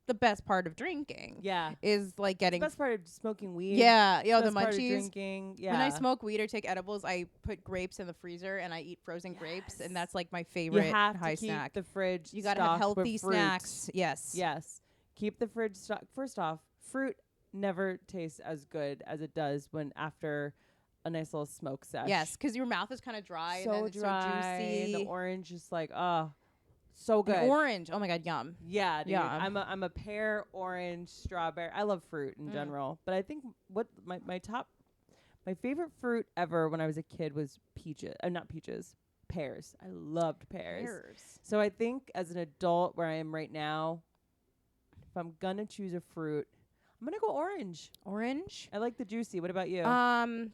S2: the best part of drinking.
S1: Yeah.
S2: Is like getting
S1: the best part of smoking weed.
S2: Yeah,
S1: the
S2: the
S1: best part of
S2: munchies.
S1: Drinking. Yeah.
S2: When I smoke weed or take edibles, I put grapes in the freezer and I eat frozen grapes, and that's like my favorite
S1: you have
S2: high
S1: to keep
S2: snack.
S1: the fridge.
S2: You gotta have healthy
S1: with fruit.
S2: snacks. Yes.
S1: Yes. Keep the fridge stocked. First off, fruit never tastes as good as it does when after a nice little smoke sesh.
S2: Yes, because your mouth is kind of dry
S1: So
S2: and then it's
S1: dry.
S2: so juicy.
S1: The orange is like, so good.
S2: And orange. Oh my god, yum.
S1: Yeah, dude.
S2: Yeah.
S1: I'm a pear, orange, strawberry. I love fruit in general, but I think what my favorite fruit ever when I was a kid was peaches. Not peaches. Pears. I loved pears. So I think as an adult where I am right now, if I'm gonna choose a fruit, I'm gonna go orange.
S2: Orange?
S1: I like the juicy. What about you?
S2: I'm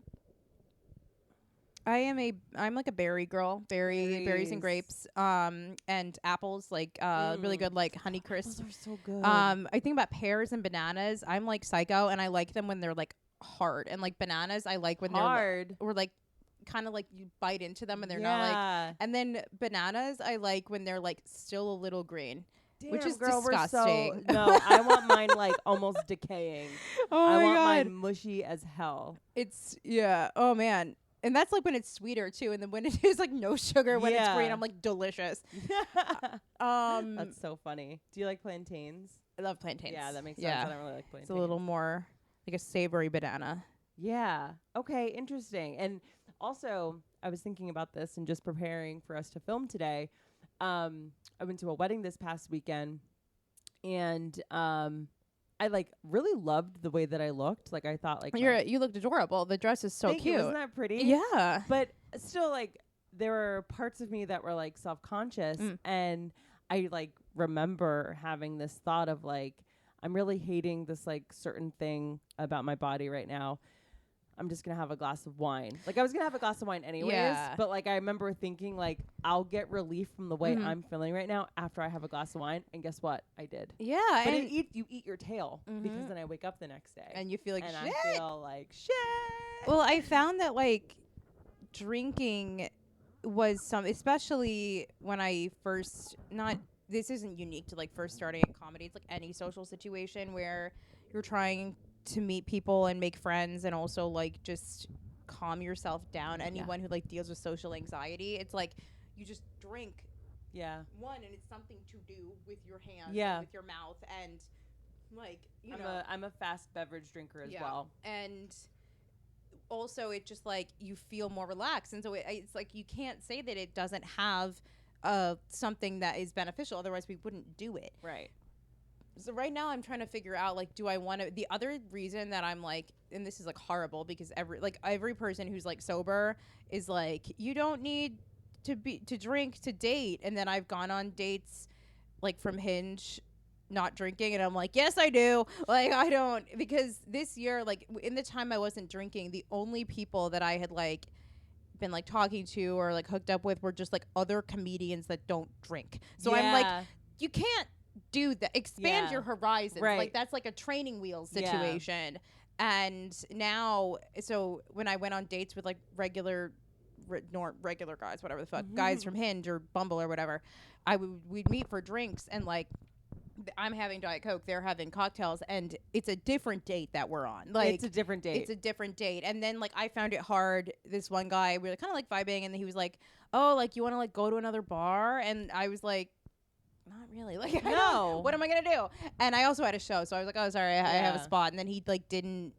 S2: like a berry girl. Berries and grapes. And apples, like really good, like Honey Crisp.
S1: Those are so good.
S2: I think about pears and bananas. I'm like psycho, and I like them when they're like hard. And like bananas, I like when
S1: hard.
S2: they're or like kind of like you bite into them and they're not like. And then bananas, I like when they're like still a little green.
S1: Damn,
S2: which is
S1: girl,
S2: disgusting.
S1: No, I want mine like almost decaying.
S2: Oh
S1: I
S2: my
S1: want
S2: god,
S1: mine mushy as hell.
S2: It's Oh man. And that's like when it's sweeter too, and then when it is like no sugar when it's green, I'm like delicious.
S1: That's so funny. Do you like plantains?
S2: I love plantains.
S1: Yeah, that makes sense. I don't really like plantains.
S2: It's a little more like a savory banana.
S1: Yeah. Okay. Interesting. And also, I was thinking about this and just preparing for us to film today. I went to a wedding this past weekend, and I like really loved the way that I looked. Like I thought, like
S2: you looked adorable. The dress is so cute.
S1: Isn't that pretty?
S2: Yeah.
S1: But still, like there were parts of me that were like self-conscious, and I like remember having this thought of like I'm really hating this like certain thing about my body right now. I'm just going to have a glass of wine. Like I was going to have a glass of wine anyways, but like I remember thinking like I'll get relief from the way I'm feeling right now after I have a glass of wine. And guess what? I did.
S2: Yeah.
S1: But you eat your tail because then I wake up the next day.
S2: And you feel like
S1: and
S2: shit.
S1: I feel like shit.
S2: Well, I found that like drinking was especially when I first, this isn't unique to like first starting in comedy. It's like any social situation where you're trying to meet people and make friends and also like just calm yourself down. Anyone who like deals with social anxiety, it's like you just drink one and it's something to do with your hands and with your mouth, and like
S1: I'm a fast beverage drinker as well,
S2: and also it just like you feel more relaxed, and so it's like you can't say that it doesn't have something that is beneficial, otherwise we wouldn't do it.
S1: Right.
S2: So right now I'm trying to figure out like, do I want to, the other reason that I'm like, and this is like horrible because every person who's like sober is like, you don't need to drink to date. And then I've gone on dates like from Hinge not drinking, and I'm like, yes I do. Like I don't, because this year, like in the time I wasn't drinking, the only people that I had like been like talking to or like hooked up with were just like other comedians that don't drink. So I'm like, you can't do that. Expand your horizons.
S1: Right.
S2: Like that's like a training wheels situation. And now, so when I went on dates with like regular guys, whatever the fuck, guys from Hinge or Bumble or whatever, we'd meet for drinks, and like I'm having Diet Coke, they're having cocktails, and it's a different date that we're on. Like
S1: it's a different date.
S2: And then like I found it hard. This one guy, we were kind of like vibing, and then he was like, "Oh, like you want to like go to another bar?" And I was like, not really. Like, no. What am I gonna do? And I also had a show, so I was like, oh, sorry, I have a spot. And then he like didn't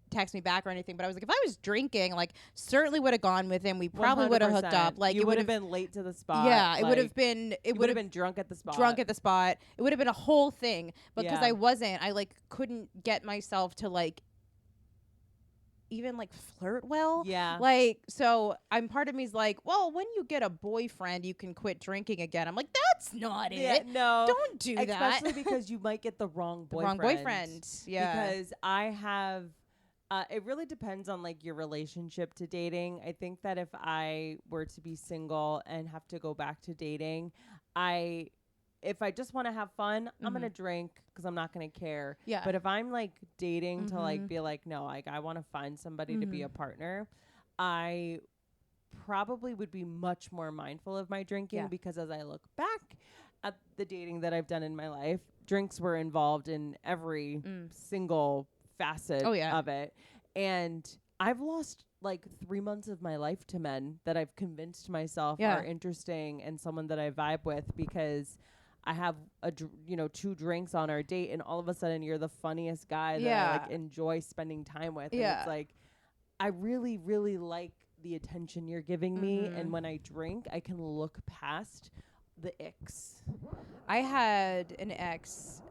S2: text me back or anything. But I was like, if I was drinking, like, certainly would have gone with him. We probably would have hooked up. Like,
S1: you would have been late to the spot.
S2: Yeah,
S1: like,
S2: it would have been. It would have been
S1: drunk at the spot.
S2: It would have been a whole thing. But because I wasn't, I like couldn't get myself to like even like flirt well.
S1: Yeah.
S2: Like, so part of me's like, well, when you get a boyfriend, you can quit drinking again. I'm like, that's not it.
S1: No.
S2: Don't do that.
S1: Especially because you might get the wrong boyfriend.
S2: Yeah.
S1: Because I have, it really depends on like your relationship to dating. I think that if I were to be single and have to go back to dating, if I just want to have fun, I'm going to drink because I'm not going to care.
S2: Yeah.
S1: But if I'm like dating to like be like, no, like I want to find somebody to be a partner, I probably would be much more mindful of my drinking
S2: Yeah.
S1: because as I look back at the dating that I've done in my life, drinks were involved in every single facet of it. And I've lost like 3 months of my life to men that I've convinced myself are interesting and someone that I vibe with because I have two drinks on our date and all of a sudden you're the funniest guy that I like enjoy spending time with. And it's like, I really, really like the attention you're giving me. And when I drink, I can look past the icks.
S2: I had an ex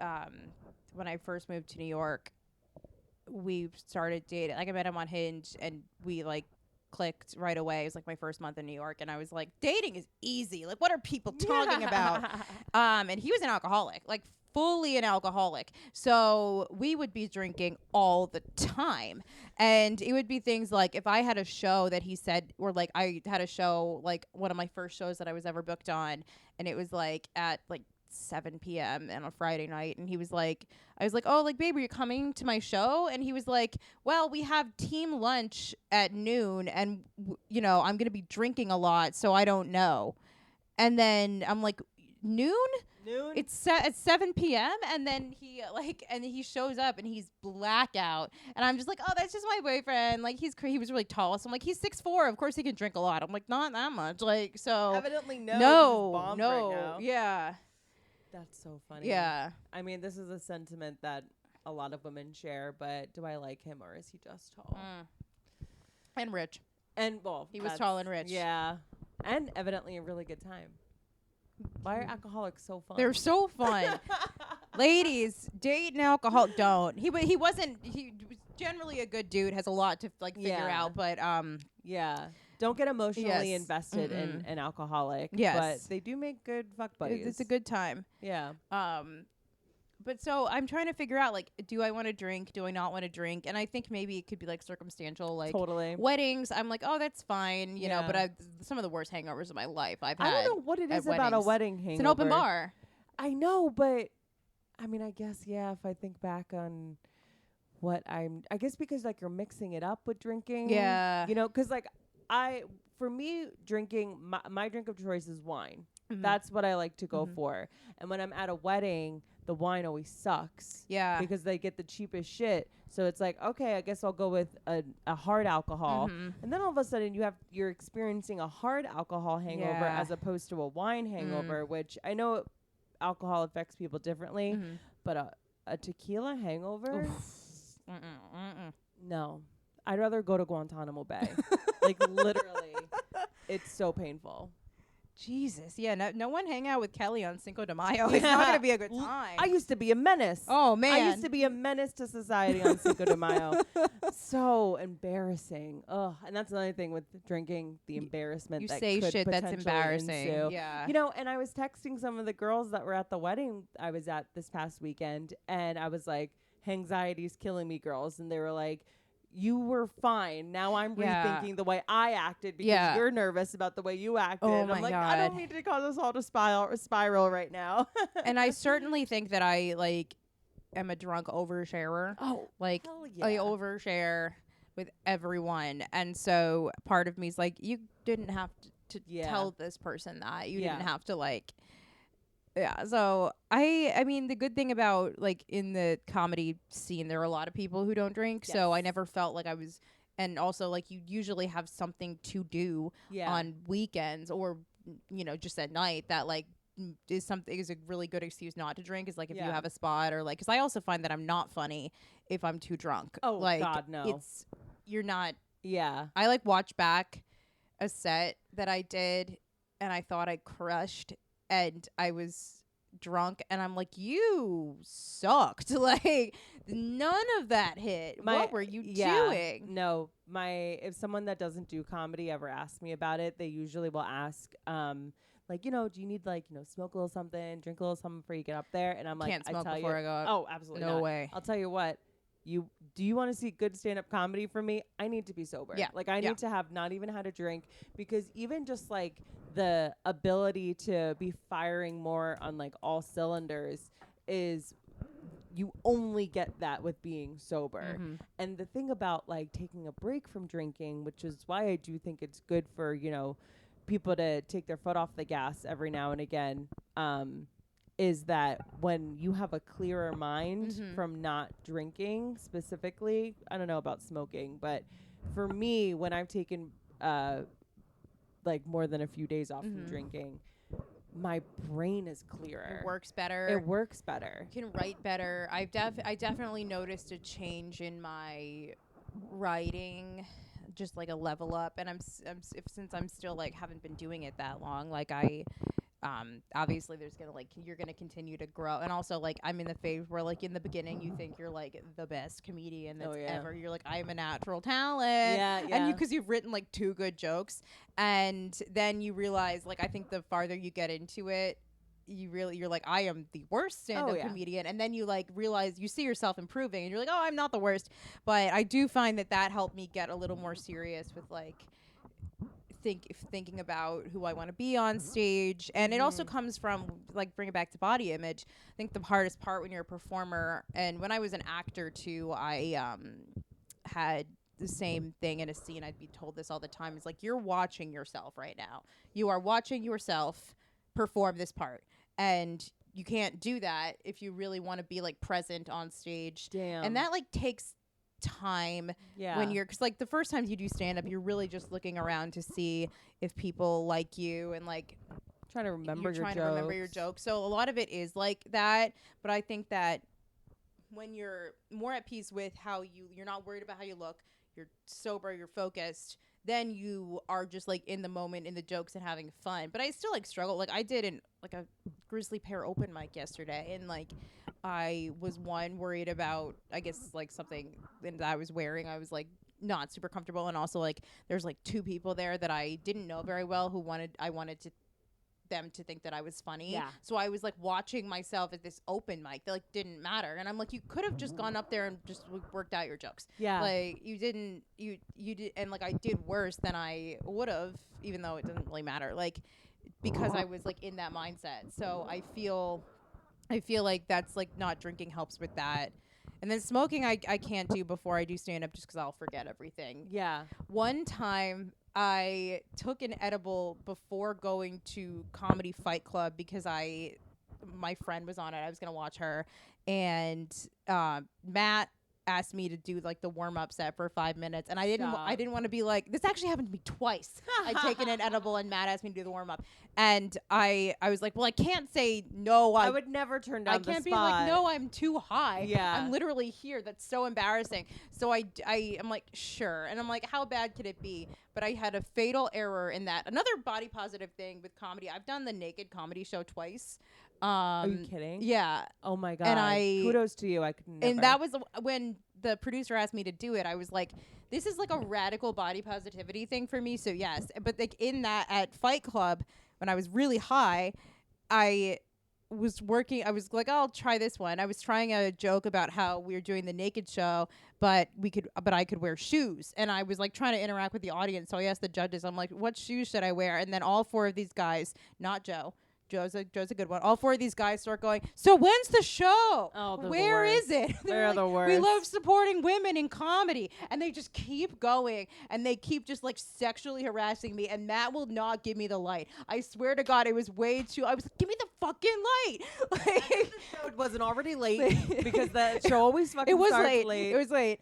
S2: when I first moved to New York. We started dating. Like I met him on Hinge, and we like clicked right away. It was like my first month in New York, and I was like, dating is easy. Like, what are people talking about? And he was an alcoholic, like fully an alcoholic. So we would be drinking all the time, and it would be things like if I had a show that he said, or like I had a show, like one of my first shows that I was ever booked on, and it was like at like 7 p.m. on a Friday night, and he was like, I was like, oh, like, babe, are you coming to my show? And he was like, well, we have team lunch at noon, and I'm gonna be drinking a lot, so I don't know. And then I'm like, noon? It's at 7 p.m. And then he shows up and he's blackout, and I'm just like, oh, that's just my boyfriend. Like he was really tall, so I'm like, he's 6'4". Of course he can drink a lot. I'm like, not that much. Like, so
S1: evidently
S2: no,
S1: right now.
S2: Yeah.
S1: That's so funny.
S2: Yeah.
S1: I mean, this is a sentiment that a lot of women share, but do I like him or is he just tall?
S2: And rich.
S1: And, well,
S2: he was tall and rich.
S1: Yeah. And evidently a really good time. Why are alcoholics so fun?
S2: They're so fun. Ladies, date an alcoholic. Don't. He was generally a good dude, has a lot to like figure out, but
S1: yeah. Don't get emotionally invested in an alcoholic.
S2: Yes.
S1: But they do make good fuck buddies.
S2: It's a good time.
S1: Yeah.
S2: But so I'm trying to figure out, like, do I want to drink? Do I not want to drink? And I think maybe it could be like circumstantial, like weddings. I'm like, oh, that's fine, you know. But some of the worst hangovers of my life I've had.
S1: I don't know what it is about a wedding hangover.
S2: It's an open bar.
S1: I know, but I mean, I guess if I think back on I guess because like you're mixing it up with drinking.
S2: Yeah.
S1: Because like for me, drinking, my drink of choice is wine. That's what I like to go for. And when I'm at a wedding, the wine always sucks.
S2: Yeah.
S1: Because they get the cheapest shit. So it's like, okay, I guess I'll go with a hard alcohol. And then all of a sudden you're experiencing a hard alcohol hangover as opposed to a wine hangover, which I know alcohol affects people differently, but a tequila hangover? No. I'd rather go to Guantanamo Bay. Like, literally. It's so painful.
S2: Jesus. Yeah, no one hang out with Kelly on Cinco de Mayo. It's not going to be a good time.
S1: I used to be a menace.
S2: Oh, man.
S1: I used to be a menace to society on Cinco de Mayo. So embarrassing. Ugh. And that's another thing with drinking, the embarrassment
S2: you
S1: that
S2: say
S1: could
S2: shit that's embarrassing.
S1: Ensue.
S2: Yeah.
S1: And I was texting some of the girls that were at the wedding I was at this past weekend, and I was like, anxiety's killing me, girls. And they were like, you were fine. Now I'm rethinking the way I acted because you're nervous about the way you acted.
S2: Oh,
S1: I'm
S2: my
S1: like,
S2: God.
S1: I don't mean to cause us all to spiral right now.
S2: And I certainly think that I like am a drunk oversharer.
S1: Oh,
S2: like
S1: hell yeah.
S2: I overshare with everyone, and so part of me is like, you didn't have to tell this person that. You didn't have to like. Yeah, so I mean, the good thing about like in the comedy scene, there are a lot of people who don't drink, so I never felt like I was, and also like you usually have something to do on weekends or just at night that like is a really good excuse not to drink, is like if you have a spot, or like, because I also find that I'm not funny if I'm too drunk.
S1: Oh,
S2: like,
S1: God, no.
S2: You're not.
S1: Yeah.
S2: I like watch back a set that I did and I thought I crushed, and I was drunk, and I'm like, you sucked. Like, none of that hit. What were you doing?
S1: No, if someone that doesn't do comedy ever asks me about it, they usually will ask, like, do you need like, smoke a little something, drink a little something before you get up there? And I'm like,
S2: can't smoke before I go up.
S1: Oh, absolutely
S2: no
S1: not.
S2: way.
S1: I'll tell you what. Do you want to see good stand-up comedy from me? I need to be sober.
S2: Yeah.
S1: Like, I need to have not even had a drink, because even just like the ability to be firing more on like all cylinders is
S3: you only get that with being sober.
S2: Mm-hmm.
S3: And the thing about like taking a break from drinking, which is why I do think it's good for, you know, people to take their foot off the gas every now and again, is that when you have a clearer mind
S2: Mm-hmm.
S3: from not drinking specifically, I don't know about smoking, but for me, when I've taken like more than a few days off from drinking, my brain is clearer.
S2: It works better.
S3: It works better.
S2: You can write better. I definitely noticed a change in my writing, just like a level up. And since I'm still like haven't been doing it that long, like obviously there's gonna like you're gonna continue to grow. And also like I'm in the phase where like in the beginning you think you're like the best comedian that's ever. You're like I'm a natural talent.
S3: Yeah.
S2: And because you've written like 2 good jokes, and then you realize like I think the farther you get into it, you're like I am the worst stand-up comedian, and then you like realize you see yourself improving and you're like, oh, I'm not the worst. But I do find that helped me get a little more serious with like thinking about who I want to be on stage. And it also comes from like bring it back to body image. I think the hardest part when you're a performer, and when I was an actor too, I had the same thing in a scene. I'd be told this all the time. It's like you're watching yourself right now. You are watching yourself perform this part, and you can't do that if you really want to be like present on stage.
S3: Damn.
S2: And that like takes time when you're, because like the first times you do stand up, you're really just looking around to see if people like you, and like
S3: trying to remember
S2: your jokes. So a lot of it is like that. But I think that when you're more at peace with how you're not worried about how you look, you're sober, you're focused, then you are just like in the moment in the jokes and having fun. But I still like struggle. Like I did like a Grizzly Pear open mic yesterday, and like I was worried about, I guess, like something that I was wearing. I was like not super comfortable, and also like there's like 2 people there that I didn't know very well who I wanted to them to think that I was funny.
S3: Yeah.
S2: So I was like watching myself at this open mic that like didn't matter, and I'm like, you could have just gone up there and just worked out your jokes.
S3: Yeah.
S2: Like you didn't, you did, and like I did worse than I would have, even though it doesn't really matter. Like because I was like in that mindset. So I feel like that's like not drinking helps with that. And then smoking I can't do before I do stand up just because I'll forget everything.
S3: Yeah.
S2: One time I took an edible before going to Comedy Fight Club because my friend was on it. I was going to watch her. And Matt asked me to do like the warm-up set for 5 minutes, and I didn't want to be like, this actually happened to me twice. I'd taken an edible and Matt asked me to do the warm-up, and I was like, well, I can't say no.
S3: I would never turn down the spot.
S2: I can't be like, no, I'm too high.
S3: Yeah.
S2: I'm literally here. That's so embarrassing. So I'm like, sure. And I'm like, how bad could it be? But I had a fatal error in that. Another body positive thing with comedy, I've done the naked comedy show twice.
S3: Are you kidding?
S2: Yeah.
S3: Oh my God.
S2: And
S3: kudos to you. I could never.
S2: And that was when the producer asked me to do it. I was like, this is like a radical body positivity thing for me. So yes. But like in that at Fight Club, when I was really high, I was like, I'll try this one. I was trying a joke about how we were doing the naked show, but I could wear shoes. And I was like trying to interact with the audience. So I asked the judges, I'm like, what shoes should I wear? And then all 4 of these guys, not Joe, Joe's a good one. All 4 of these guys start going, so when's the show?
S3: Oh,
S2: where is it?
S3: They're
S2: like,
S3: the worst.
S2: we love supporting women in comedy. And they just keep going. And they keep just like sexually harassing me. And Matt will not give me the light. I swear to God, it was way too, I was like, give me the fucking light. Like,
S3: the show wasn't already late because the show always fucking starts late.
S2: It was late.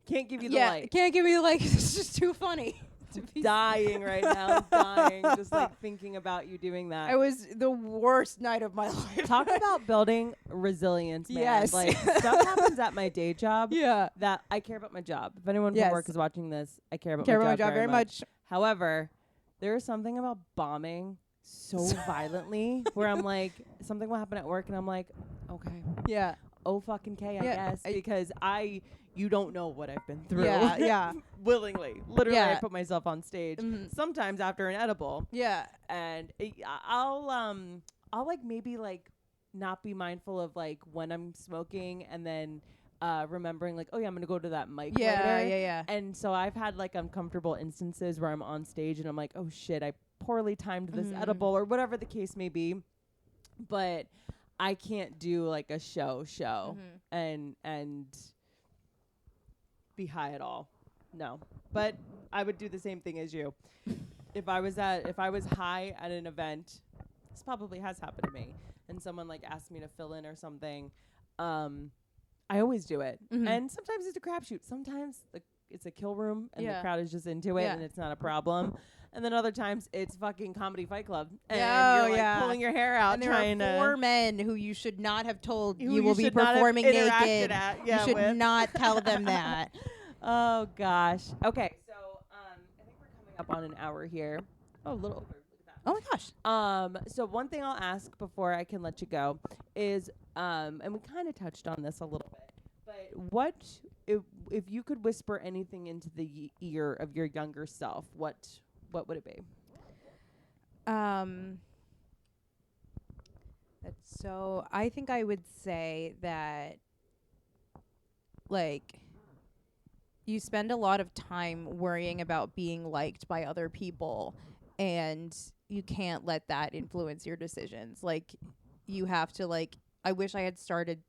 S3: Can't give you the light.
S2: Can't give me the light 'cause it's just too funny.
S3: Dying right now, dying, just like thinking about you doing that.
S2: It was the worst night of my life.
S3: Talk about building resilience, man.
S2: Yes.
S3: Like stuff happens at my day job.
S2: Yeah.
S3: That I care about my job. If anyone from
S2: Yes.
S3: work is watching this, I care about
S2: my
S3: my job
S2: very much.
S3: However, there is something about bombing so violently where I'm like, something will happen at work and I'm like, okay.
S2: Yeah.
S3: Oh fucking K, I
S2: Yeah,
S3: guess. Because you don't know what I've been through.
S2: Yeah.
S3: Willingly. Literally,
S2: Yeah.
S3: I put myself on stage.
S2: Mhm.
S3: Sometimes after an edible.
S2: Yeah.
S3: And I'll like maybe like not be mindful of like when I'm smoking and then remembering like, oh yeah, I'm gonna go to that mic later.
S2: Yeah.
S3: And so I've had like uncomfortable instances where I'm on stage and I'm like, oh shit, I poorly timed this edible or whatever the case may be. But I can't do like a show
S2: Mm-hmm.
S3: and be high at all. No. But I would do the same thing as you. If I was high at an event, this probably has happened to me, and someone like asked me to fill in or something, I always do it.
S2: Mm-hmm.
S3: And sometimes it's a crapshoot. Sometimes it's a kill room and the
S2: Yeah.
S3: crowd is just into it
S2: Yeah.
S3: and it's not a problem. And then other times it's fucking Comedy Fight Club and
S2: Oh,
S3: you're like
S2: yeah.
S3: pulling your hair out
S2: And there
S3: trying
S2: are 4
S3: to
S2: men who you should not have told
S3: who
S2: you will be
S3: should not have
S2: performing
S3: interacted
S2: naked.
S3: at-
S2: You should
S3: with.
S2: not tell them that.
S3: Oh gosh. Okay, so I think we're coming up on an hour here. Oh, a little over. Look at that.
S2: Oh my gosh.
S3: So one thing I'll ask before I can let you go is, and we kind of touched on this a little bit, but what if you could whisper anything into the ear of your younger self? What would it be?
S2: So I think I would say that, like, you spend a lot of time worrying about being liked by other people, and you can't let that influence your decisions. Like, you have to, like, I wish I had started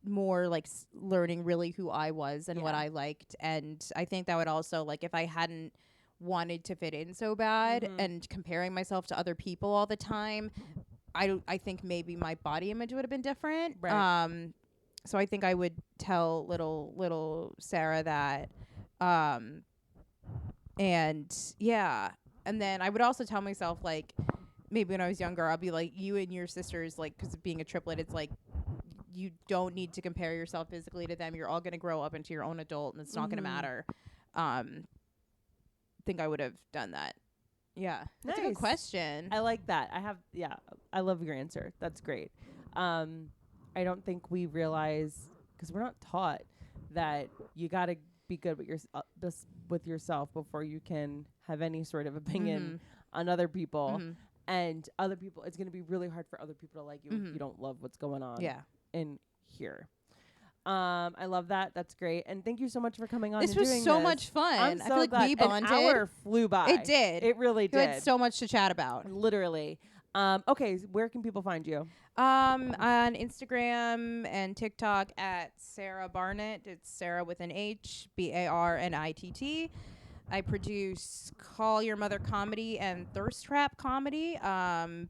S2: more like learning really who I was and what
S3: Yeah.
S2: I liked. And I think that would also, like, if I hadn't wanted to fit in so bad
S3: Mhm.
S2: and comparing myself to other people all the time, I think maybe my body image would have been different.
S3: Right.
S2: So I think I would tell little Sarah that. And yeah. And then I would also tell myself, like, maybe when I was younger, I'll be like, you and your sisters, like, because of being a triplet, it's like, you don't need to compare yourself physically to them. You're all going to grow up into your own adult, and it's not going to matter. Think I would have done that. Yeah. That's a good
S3: Nice.
S2: question.
S3: I like that. I love your answer. That's great. I don't think we realize, because we're not taught, that you got to be good with yourself before you can have any sort of opinion on other people.
S2: Mhm.
S3: And other people, it's going to be really hard for other people to like you if you don't love what's going on
S2: Yeah.
S3: in here. I love that. That's great. And thank you so much for coming on.
S2: This
S3: and
S2: was
S3: doing
S2: so
S3: this.
S2: much fun.
S3: I'm
S2: I
S3: so
S2: feel like
S3: glad.
S2: we bonded.
S3: An hour flew by.
S2: It did.
S3: It really
S2: We
S3: did.
S2: had so much to chat about.
S3: Literally. Okay, where can people find you?
S2: On Instagram and TikTok at Sarah Barnitt. It's Sarah with an H, Barnitt. I produce Call Your Mother Comedy and Thirst Trap Comedy,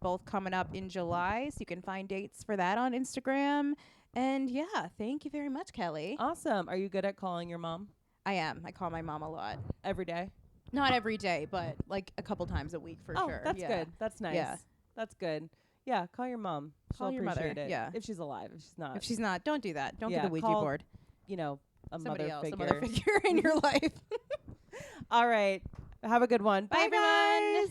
S2: both coming up in July. So you can find dates for that on Instagram. And yeah, thank you very much, Kelly.
S3: Awesome. Are you good at calling your mom
S2: I am. I call my mom a lot.
S3: every day?
S2: Not every day, but like a couple times a week for sure.
S3: That's
S2: Yeah.
S3: good. That's nice.
S2: Yeah.
S3: That's good. Yeah, call your mom.
S2: Call
S3: She'll
S2: your mother,
S3: appreciate it.
S2: yeah.
S3: If she's alive. If she's not,
S2: If she's not, don't do that. Don't
S3: Yeah,
S2: get the Ouija
S3: call
S2: board.
S3: you know, a
S2: Somebody
S3: mother
S2: else,
S3: figure.
S2: a mother figure in your life.
S3: All right. Have a good one.
S2: Bye,
S3: Bye,
S2: everyone.
S3: guys.